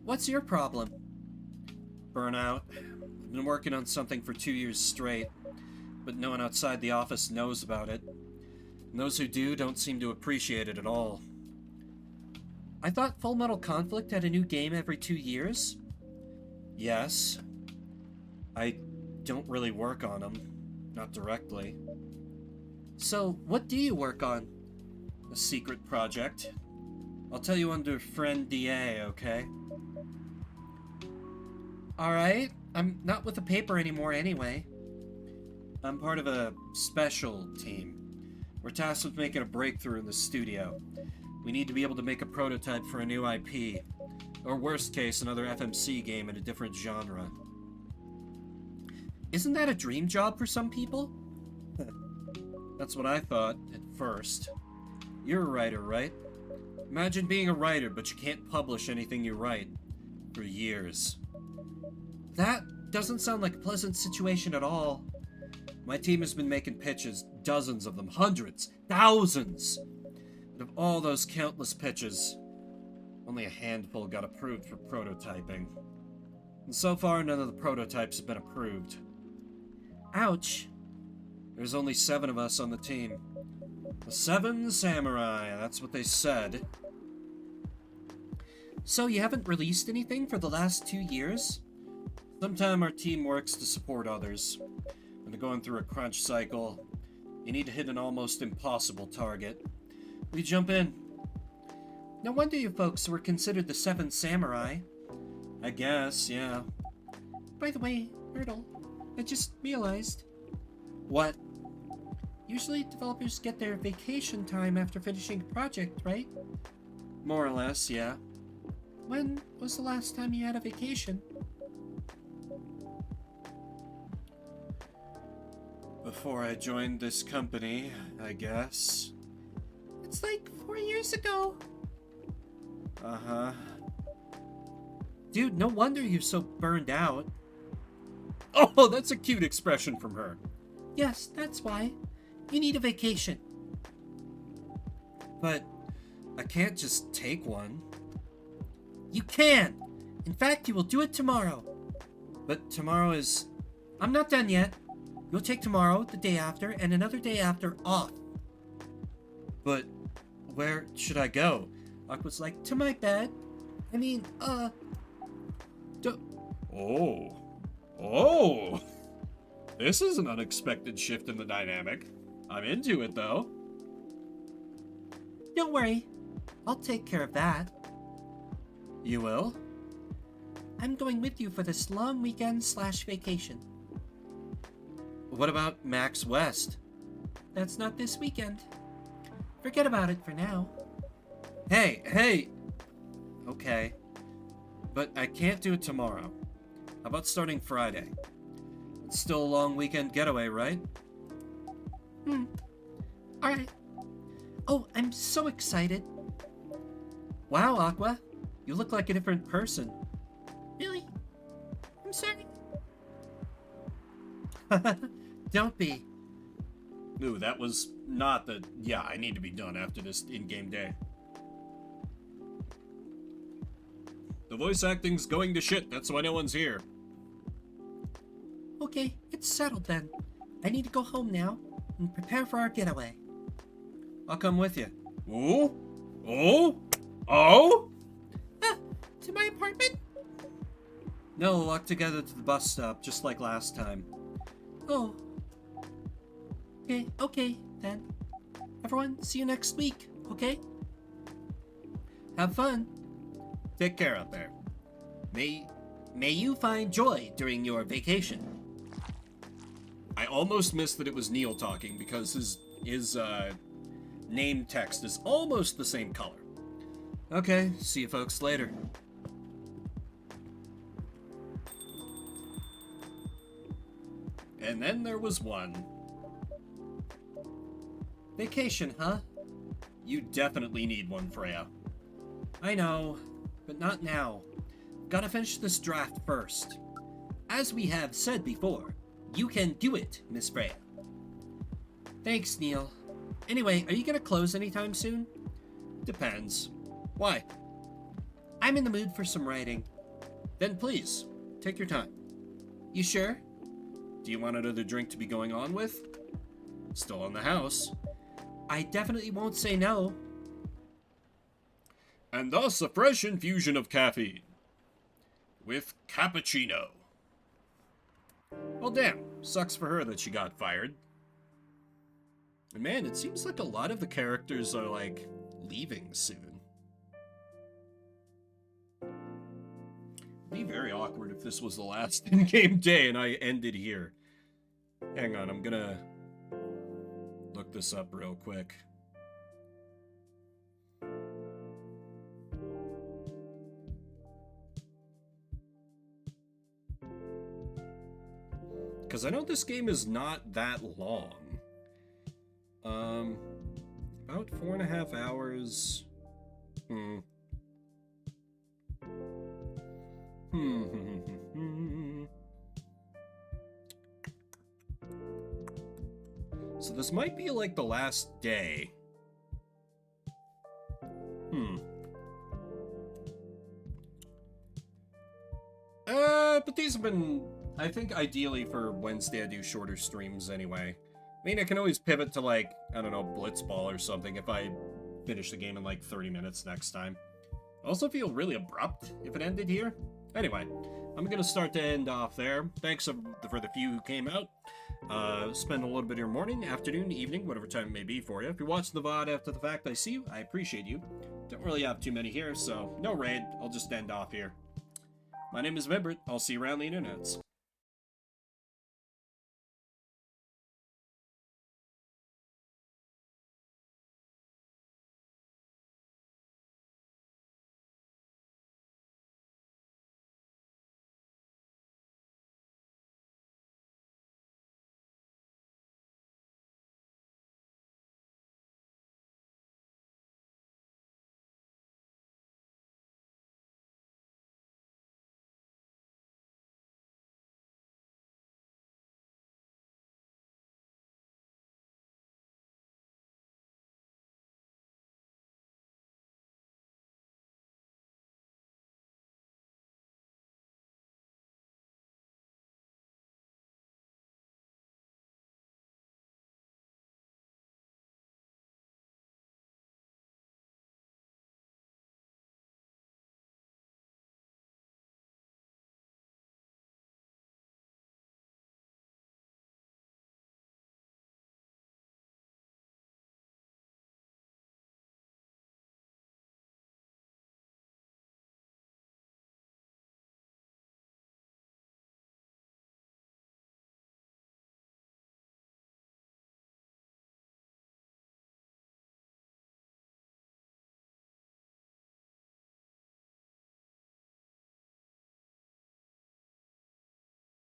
What's your problem? Burnout. I've been working on something for 2 years straight, but no one outside the office knows about it. And those who do don't seem to appreciate it at all. I thought Full Metal Conflict had a new game every 2 years. Yes. I don't really work on them. Not directly. So, what do you work on? A secret project. I'll tell you under friend DA, okay? Alright, I'm not with the paper anymore anyway. I'm part of a special team. We're tasked with making a breakthrough in the studio. We need to be able to make a prototype for a new IP. Or worst case, another FMC game in a different genre. Isn't that a dream job for some people? That's what I thought at first. You're a writer, right? Imagine being a writer, but you can't publish anything you write. For years. That doesn't sound like a pleasant situation at all. My team has been making pitches, dozens of them, hundreds, thousands. And of all those countless pitches, only a handful got approved for prototyping. And so far, none of the prototypes have been approved. Ouch. There's only 7 of us on the team. The 7 samurai, that's what they said. So you haven't released anything for the last 2 years? Sometime our team works to support others. When they're going through a crunch cycle, you need to hit an almost impossible target. We jump in. No wonder you folks were considered the 7 samurai. I guess, yeah. By the way, Myrtle, I just realized. What? Usually developers get their vacation time after finishing a project, right? More or less, yeah. When was the last time you had a vacation? Before I joined this company, I guess. It's like 4 years ago. Uh-huh. Dude, no wonder you're so burned out. Oh, that's a cute expression from her. Yes, that's why. You need a vacation. But I can't just take one. You can! In fact, you will do it tomorrow. But tomorrow is... I'm not done yet. You'll take tomorrow, the day after, and another day after off. But where should I go? Aqua's like, to my bed. I mean, Oh. Oh! This is an unexpected shift in the dynamic. I'm into it, though. Don't worry. I'll take care of that. You will? I'm going with you for this long weekend/vacation. What about Max West? That's not this weekend. Forget about it for now. Hey! Okay. But I can't do it tomorrow. How about starting Friday? It's still a long weekend getaway, right? Alright. Oh, I'm so excited. Wow, Aqua. You look like a different person. Really? I'm sorry. Don't be. Ooh, that was not the... Yeah, I need to be done after this in-game day. The voice acting's going to shit, that's why no one's here. Okay, it's settled then. I need to go home now and prepare for our getaway. I'll come with you. Ooh? Oh? Oh? To my apartment? No, we'll walk together to the bus stop, just like last time. Oh. Okay, then. Everyone, see you next week, okay? Have fun. Take care out there. May you find joy during your vacation. I almost missed that it was Neil talking because his name text is almost the same color. Okay, see you folks later. And then there was one. Vacation, huh? You definitely need one, Freya. I know, but not now. Gotta finish this draft first. As we have said before, you can do it, Miss Freya. Thanks, Neil. Anyway, are you gonna close anytime soon? Depends. Why? I'm in the mood for some writing. Then please, take your time. You sure? Do you want another drink to be going on with? Still in the house. I definitely won't say no. And thus a fresh infusion of caffeine. With cappuccino. Well, damn. Sucks for her that she got fired. And man, it seems like a lot of the characters are, like, leaving soon. It'd be very awkward if this was the last in-game day and I ended here. Hang on, I'm gonna look this up real quick. Because I know this game is not that long. About 4.5 hours. So this might be like the last day. But these have been, I think ideally for Wednesday I do shorter streams anyway. I mean, I can always pivot to, like, I don't know, Blitzball or something if I finish the game in, like, 30 minutes next time. I also feel really abrupt if it ended here. Anyway, I'm gonna start to end off there. Thanks for the few who came out. Spend a little bit of your morning, afternoon, evening, whatever time it may be for you. If you're watching the VOD after the fact, I see you. I appreciate you. Don't really have too many here, so no raid. I'll just end off here. My name is Vibrant. I'll see you around the internets.